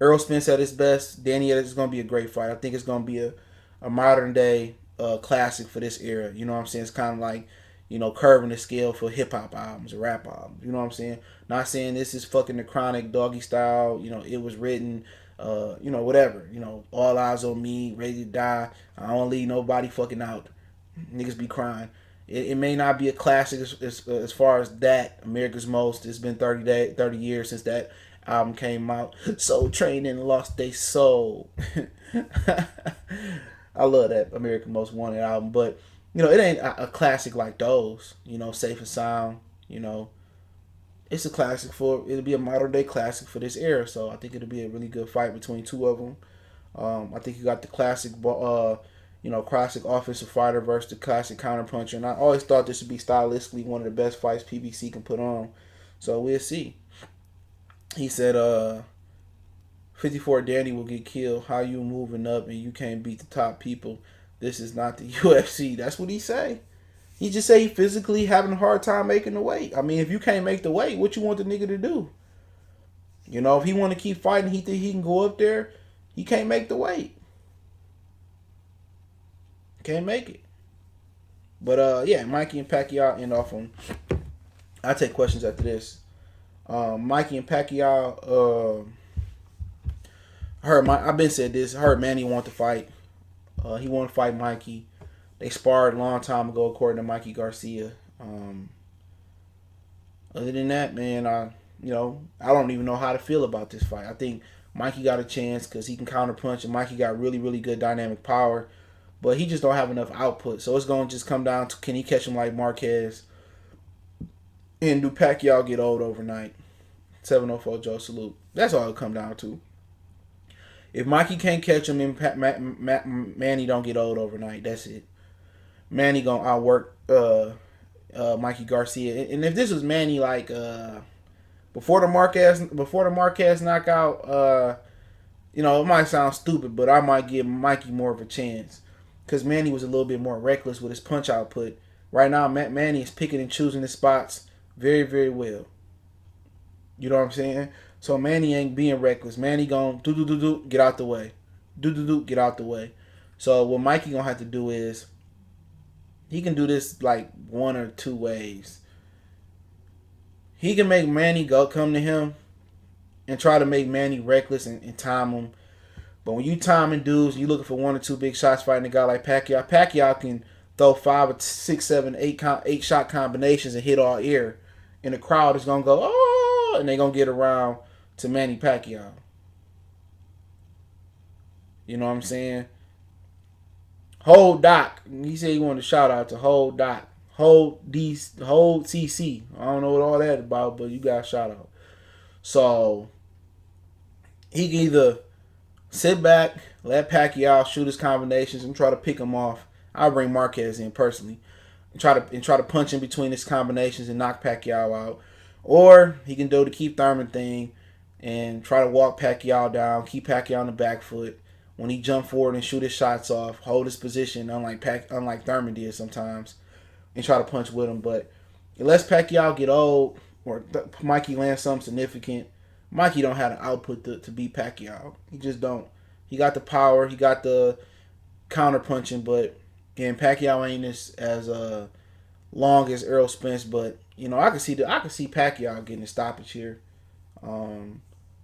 Speaker 1: Errol Spence at his best, Danny is going to be a great fight. I think it's going to be a modern day classic for this era. You know what I'm saying? It's kind of like, curving the scale for hip hop albums or rap albums. You know what I'm saying? Not saying this is fucking the Chronic doggy style. It was written, whatever. All eyes on me, ready to die. I don't leave nobody fucking out. Niggas be crying. It may not be a classic as far as that. America's Most. It's been 30 years since that album came out. Soul Train and Lost They Soul. I love that American Most Wanted album, but it ain't a classic like those. Safe and Sound. It's a classic it'll be a modern day classic for this era. So I think it'll be a really good fight between two of them. I think you got the classic, classic offensive fighter versus the classic counterpuncher, and I always thought this would be stylistically one of the best fights PBC can put on. So we'll see. He said, 54 Danny will get killed. How you moving up and you can't beat the top people? This is not the UFC. That's what he say. He just say he physically having a hard time making the weight. I mean, if you can't make the weight, what you want the nigga to do? If he want to keep fighting, he think he can go up there. He can't make the weight. Can't make it. But yeah, Mikey and Pacquiao end off on. I'll take questions after this. Mikey and Pacquiao. I've been said this. I heard Manny want to fight. He want to fight Mikey. They sparred a long time ago, according to Mikey Garcia. Other than that, man, I don't even know how to feel about this fight. I think Mikey got a chance because he can counterpunch, and Mikey got really, really good dynamic power, but he just don't have enough output. So it's going to just come down to, can he catch him like Marquez? And do Pacquiao get old overnight? 704 Joe salute. That's all it'll come down to. If Mikey can't catch him and Manny don't get old overnight, that's it. Manny gonna outwork Mikey Garcia. And if this was Manny like before the Marquez knockout, it might sound stupid, but I might give Mikey more of a chance because Manny was a little bit more reckless with his punch output. Right now, Manny is picking and choosing his spots very, very well. You know what I'm saying? So Manny ain't being reckless. Manny gon' do get out the way. Get out the way. So what Mikey gonna have to do is he can do this like one or two ways. He can make Manny come to him and try to make Manny reckless and time him. But when you timing dudes, you looking for one or two big shots fighting a guy like Pacquiao. Pacquiao can throw 5 or 6, 7, 8 shot combinations and hit all air. And the crowd is gonna go, oh, and they gonna get around to Manny Pacquiao. You know what I'm saying? Hold Doc. He said he wanted to shout out to Hold Doc. Hold CC. I don't know what all that about, but you got a shout out. So he can either sit back, let Pacquiao shoot his combinations and try to pick him off. I'll bring Marquez in personally. try to punch in between his combinations and knock Pacquiao out, or he can do the Keith Thurman thing and try to walk Pacquiao down, keep Pacquiao on the back foot. When he jump forward and shoot his shots off, hold his position, unlike Thurman did sometimes, and try to punch with him. But unless Pacquiao get old or Mikey lands something significant, Mikey don't have the output to beat Pacquiao. He just don't. He got the power, he got the counter punching, but again, Pacquiao ain't as long as Errol Spence. But I can see Pacquiao getting a stoppage here.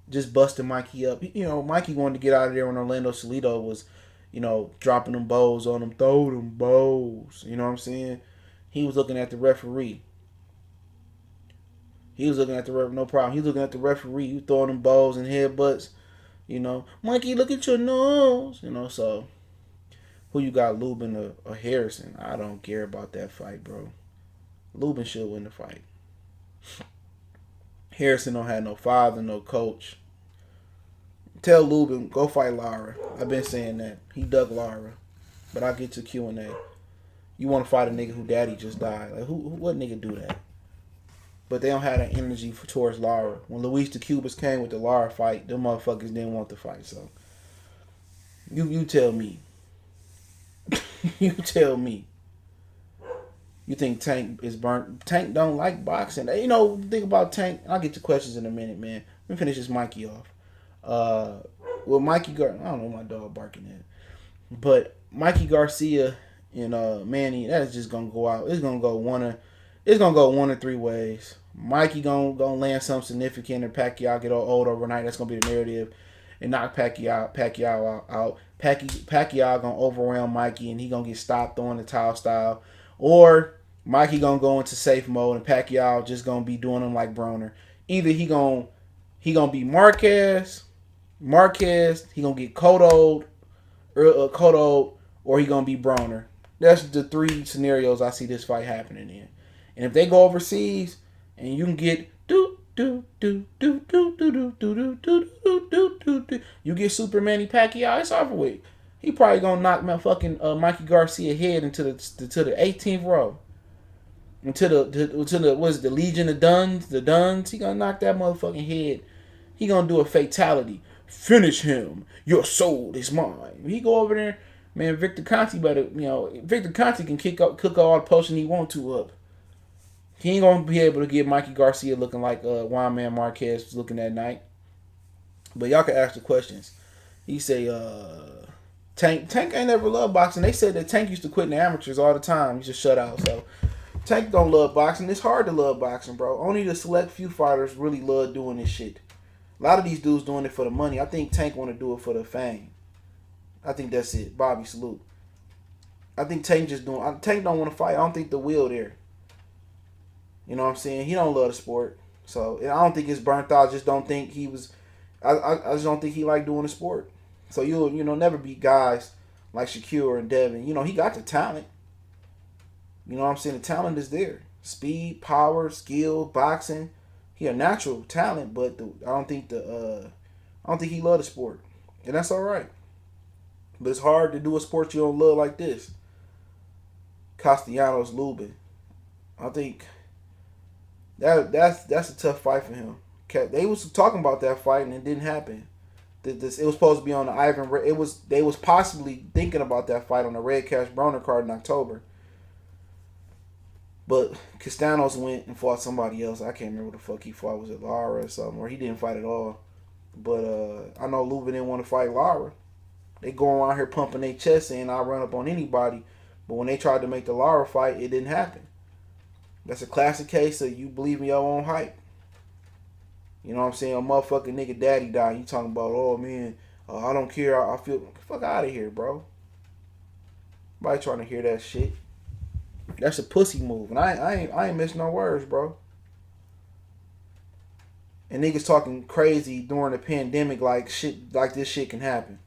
Speaker 1: Just busting Mikey up. Mikey wanted to get out of there when Orlando Salido was, dropping them bows on him, throw them bows. You know what I'm saying? He was looking at the referee. No problem. He was looking at the referee. You throwing them bows and headbutts. Mikey, look at your nose. So who you got, Lubin or Harrison? I don't care about that fight, bro. Lubin should win the fight. Harrison don't have no father, no coach. Tell Lubin, go fight Lara. I've been saying that. He dug Lara. But I'll get to Q&A. You want to fight a nigga who daddy just died. Like, what nigga do that? But they don't have that energy towards Lara. When Luis the Cubas came with the Lara fight, them motherfuckers didn't want the fight. So, you tell me. You tell me. You think Tank is burnt? Tank don't like boxing. Think about Tank. I'll get to questions in a minute, man. Let me finish this Mikey off. Mikey I don't know my dog barking at. But Mikey Garcia and Manny, that is just gonna go out. It's gonna go one of three ways. Mikey gonna land something significant, and Pacquiao get old overnight. That's gonna be the narrative, and knock Pacquiao out. Pacquiao gonna overwhelm Mikey, and he gonna get stopped throwing the towel style, or Mikey gonna go into safe mode, and Pacquiao just gonna be doing him like Broner. Either he gonna be Marquez, he gonna get Cotto'd, or he gonna be Broner. That's the three scenarios I see this fight happening in. And if they go overseas and you can get you get Super Manny Pacquiao, it's over with. He probably gonna knock my fucking Mikey Garcia head into the 18th row. Into the what's the Legion of Duns? The Duns. He gonna knock that motherfucking head. He gonna do a fatality. Finish him. Your soul is mine. He go over there, man. Victor Conte better. Victor Conte can cook all the potion he want to up. He ain't gonna be able to get Mikey Garcia looking like Juan Man Marquez was looking that night. But y'all can ask the questions. He say Tank ain't never loved boxing. They said that Tank used to quit in the amateurs all the time. He just shut out. So Tank don't love boxing. It's hard to love boxing, bro. Only the select few fighters really love doing this shit. A lot of these dudes doing it for the money. I think Tank want to do it for the fame. I think that's it. Bobby, salute. I think Tank don't want to fight. I don't think the will there. You know what I'm saying? He don't love the sport. So I don't think it's burnt out. I just don't think he was. I just don't think he liked doing the sport. So you'll never beat guys like Shakur and Devin. He got the talent. You know what I'm saying? The talent is there. Speed, power, skill, boxing. He a natural talent, but I don't think he love the sport, and that's all right. But it's hard to do a sport you don't love like this. Castellanos Lubin. I think that's a tough fight for him. They was talking about that fight and it didn't happen. It was supposed to be on the Ivan. They was possibly thinking about that fight on the Red Cash Broner card in October. But Castanos went and fought somebody else. I can't remember what the fuck he fought. Was it Lara or something? Or he didn't fight at all. But I know Lubin didn't want to fight Lara. They go around here pumping their chest saying I'll run up on anybody. But when they tried to make the Lara fight, it didn't happen. That's a classic case of you believe in your own hype. You know what I'm saying? A motherfucking nigga daddy died. You talking about, oh man, I don't care. I feel, fuck out of here, bro. Nobody trying to hear that shit. That's a pussy move. And I ain't missing no words, bro. And niggas talking crazy during the pandemic like this shit can happen.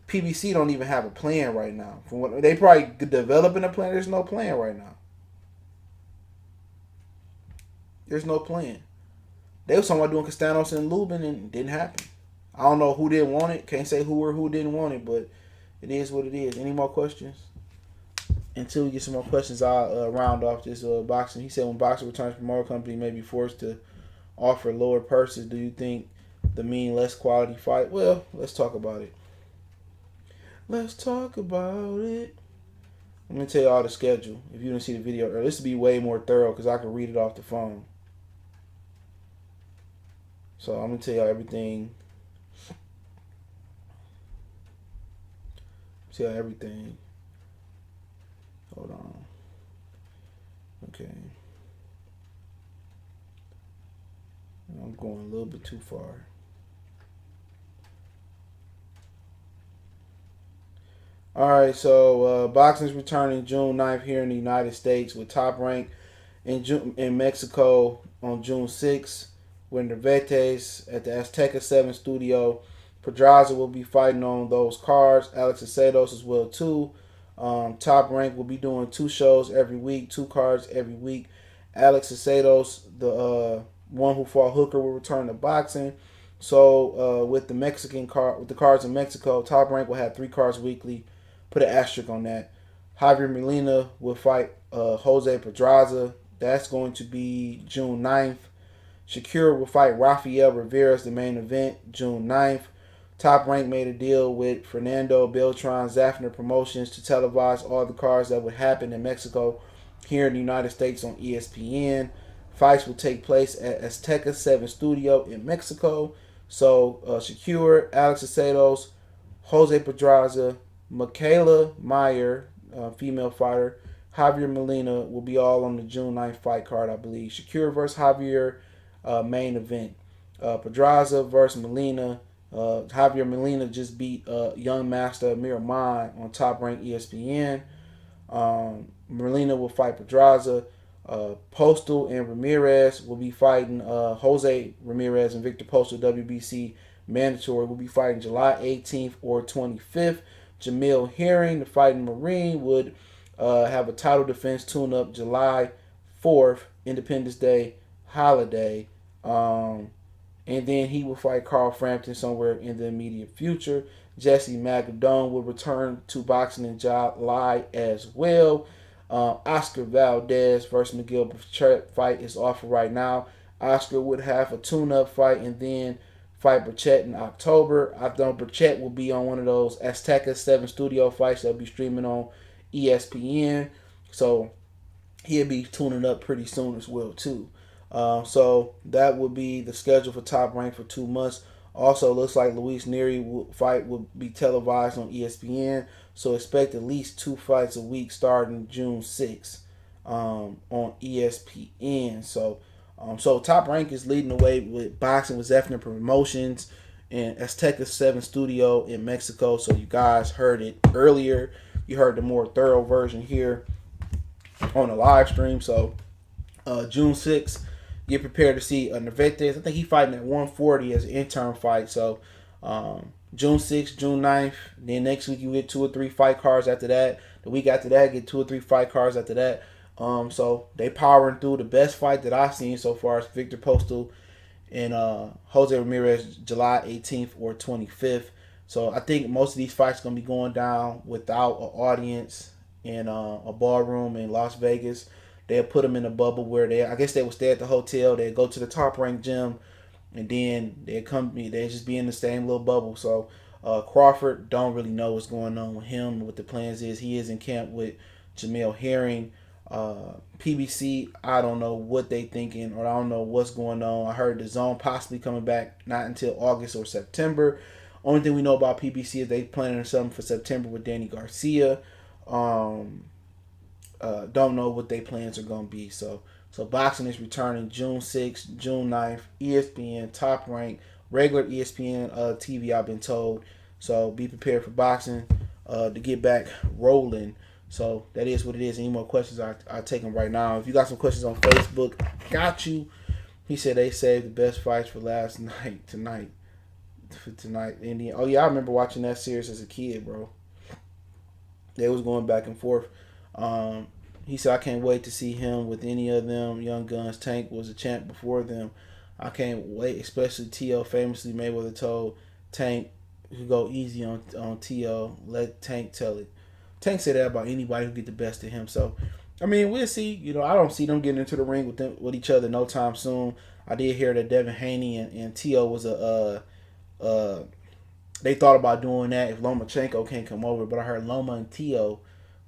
Speaker 1: PBC don't even have a plan right now. From what they probably developing a plan, there's no plan right now. There's no plan. They was talking about doing Castanos and Lubin and it didn't happen. I don't know who didn't want it. Can't say who or who didn't want it, but it is what it is. Any more questions? until we get some more questions, I'll round off this boxing. He said when boxing returns from our company may be forced to offer lower purses. Do you think the mean less quality fight? Well, let's talk about it. Let's talk about it. I'm going to tell you all the schedule. If you didn't see the video earlier, this will be way more thorough because I can read it off the phone. So I'm going to tell y'all everything. Tell everything. Hold on. Okay. I'm going a little bit too far. Alright, so boxing's returning June 9th here in the United States with Top Rank in Mexico on June 6th with Nervetes at the Azteca 7 studio. Pedraza will be fighting on those cards. Alex Acedos as well too. Top Rank will be doing 2 shows every week, 2 cards every week. Alex Acedos, the one who fought Hooker, will return to boxing. So with the Mexican card, with the cards in Mexico, Top Rank will have 3 cards weekly. Put an asterisk on that. Javier Molina will fight Jose Pedraza. That's going to be June 9th. Shakira will fight Rafael Rivera as the main event, June 9th. Top Rank made a deal with Fernando Beltran Zafner Promotions to televise all the cards that would happen in Mexico here in the United States on ESPN. Fights will take place at Azteca 7 Studio in Mexico. So Shakira, Alex Acedos, Jose Pedraza, Michaela Meyer, female fighter, Javier Molina will be all on the June 9th fight card, I believe. Shakira versus Javier, main event. Pedraza versus Molina. Javier Molina just beat young master Miramon on Top Rank ESPN. Molina will fight Pedraza. Postal and Ramirez will be fighting. Jose Ramirez and Victor Postal, WBC mandatory, will be fighting July 18th or 25th. Jamil Herring, the fighting Marine, would have a title defense tune-up July 4th, Independence Day holiday. And then he will fight Carl Frampton somewhere in the immediate future. Jesse Magadone will return to boxing in July as well. Oscar Valdez versus Miguel Burchett fight is offered right now. Oscar would have a tune-up fight and then fight Burchett in October. I know Burchett will be on one of those Azteca 7 studio fights that'll be streaming on ESPN. So he'll be tuning up pretty soon as well too. So that will be the schedule for Top Rank for 2 months. Also, looks like Luis Nery fight will be televised on ESPN. So expect at least 2 fights a week starting June 6th on ESPN. So Top Rank is leading the way with boxing with Zafner Promotions and Azteca 7 Studio in Mexico. So you guys heard it earlier. You heard the more thorough version here on the live stream. So June 6th, get prepared to see Nervetes. I think he's fighting at 140 as an interim fight. So June 6th, June 9th. Then next week you get 2 or 3 fight cards after that. The week after that, get 2 or 3 fight cards after that. So they powering through. The best fight that I've seen so far is Victor Postal and Jose Ramirez, July 18th or 25th. So I think most of these fights are going to be going down without an audience in a ballroom in Las Vegas. They'll put them in a bubble where I guess they would stay at the hotel. They'll go to the Top Rank gym, and then they'll just be in the same little bubble. So Crawford, don't really know what's going on with him, what the plans is. He is in camp with Jamil Herring. PBC, I don't know what they thinking, or I don't know what's going on. I heard the DAZN possibly coming back not until August or September. Only thing we know about PBC is they planning something for September with Danny Garcia. Don't know what their plans are going to be. So boxing is returning June 6th, June 9th, ESPN, Top Rank, regular ESPN TV, I've been told. So be prepared for boxing to get back rolling. So that is what it is. Any more questions, I'll take them right now. If you got some questions on Facebook, got you. He said they saved the best fights for last night, tonight. Indian. Oh, yeah, I remember watching that series as a kid, bro. They was going back and forth. He said, I can't wait to see him with any of them young guns. Tank was a champ before them. I can't wait, especially T.O. famously Mayweather told Tank, you go easy on T.O. Let Tank tell it. Tank said that about anybody who get the best of him. So, I mean, we'll see. You know, I don't see them getting into the ring with each other no time soon. I did hear that Devin Haney and T.O. was they thought about doing that if Lomachenko can't come over, but I heard Loma and T.O.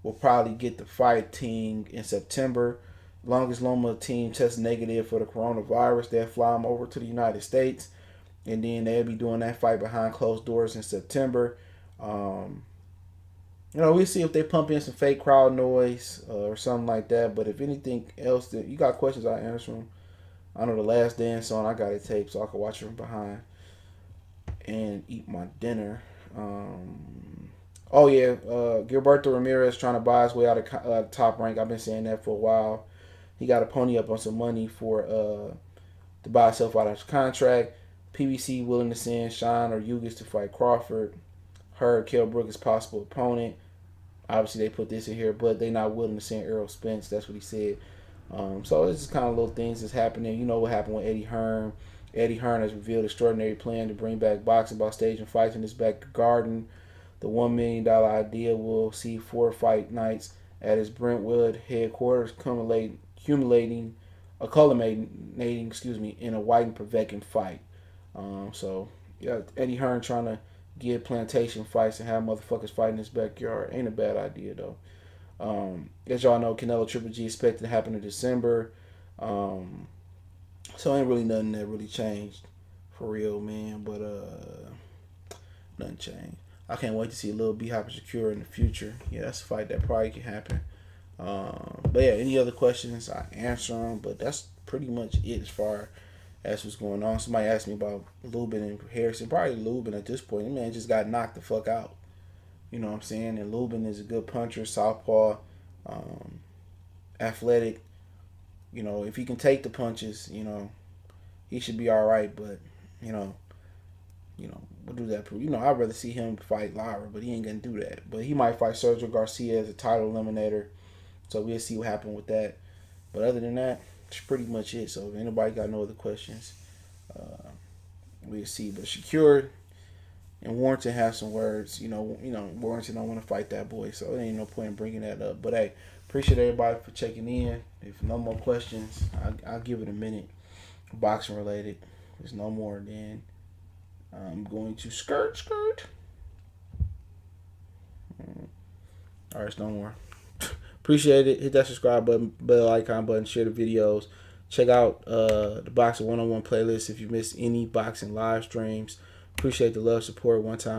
Speaker 1: will probably get the fighting in September. As long as Loma team tests negative for the coronavirus, they'll fly them over to the United States, and then they'll be doing that fight behind closed doors in September. You know, we'll see if they pump in some fake crowd noise or something like that. But if anything else, that you got questions, I answer them. I know the Last Dance on, I got it taped so I can watch it from behind and eat my dinner. Oh yeah, Gilberto Ramirez trying to buy his way out of Top Rank. I've been saying that for a while. He got to pony up on some money for to buy himself out of his contract. PBC willing to send Shawn or Ugas to fight Crawford. Heard Kell Brook is possible opponent. Obviously, they put this in here, but they're not willing to send Errol Spence. That's what he said. So it's just kind of little things that's happening. You know what happened with Eddie Hearn. Eddie Hearn has revealed extraordinary plan to bring back boxing by staging fights in his back garden. The $1 million idea will see 4 fight nights at his Brentwood headquarters, culminating in a White and Povetkin fight. So yeah, Eddie Hearn trying to get plantation fights and have motherfuckers fight in his backyard ain't a bad idea though. As y'all know, Canelo Triple G expected to happen in December. So ain't really nothing that really changed for real, man. But nothing changed. I can't wait to see a little B-Hop and Shakur in the future. Yeah, that's a fight that probably can happen. But yeah, any other questions, I answer them. But that's pretty much it as far as what's going on. Somebody asked me about Lubin and Harrison. Probably Lubin at this point. The man just got knocked the fuck out. You know what I'm saying? And Lubin is a good puncher, southpaw, athletic. You know, if he can take the punches, you know, he should be all right. But, you know, what do that prove? You know, I'd rather see him fight Lara, but he ain't going to do that. But he might fight Sergio Garcia as a title eliminator. So we'll see what happens with that. But other than that, that's pretty much it. So if anybody got no other questions, we'll see. But Shakur and Warrington have some words. You know, Warrington don't want to fight that boy, so there ain't no point in bringing that up. But hey, appreciate everybody for checking in. If no more questions, I'll give it a minute. Boxing related. There's no more, then I'm going to skirt. All right, it's no more. Appreciate it. Hit that subscribe button, bell icon button, share the videos. Check out the Boxing 101 playlist if you missed any boxing live streams. Appreciate the love, support. One time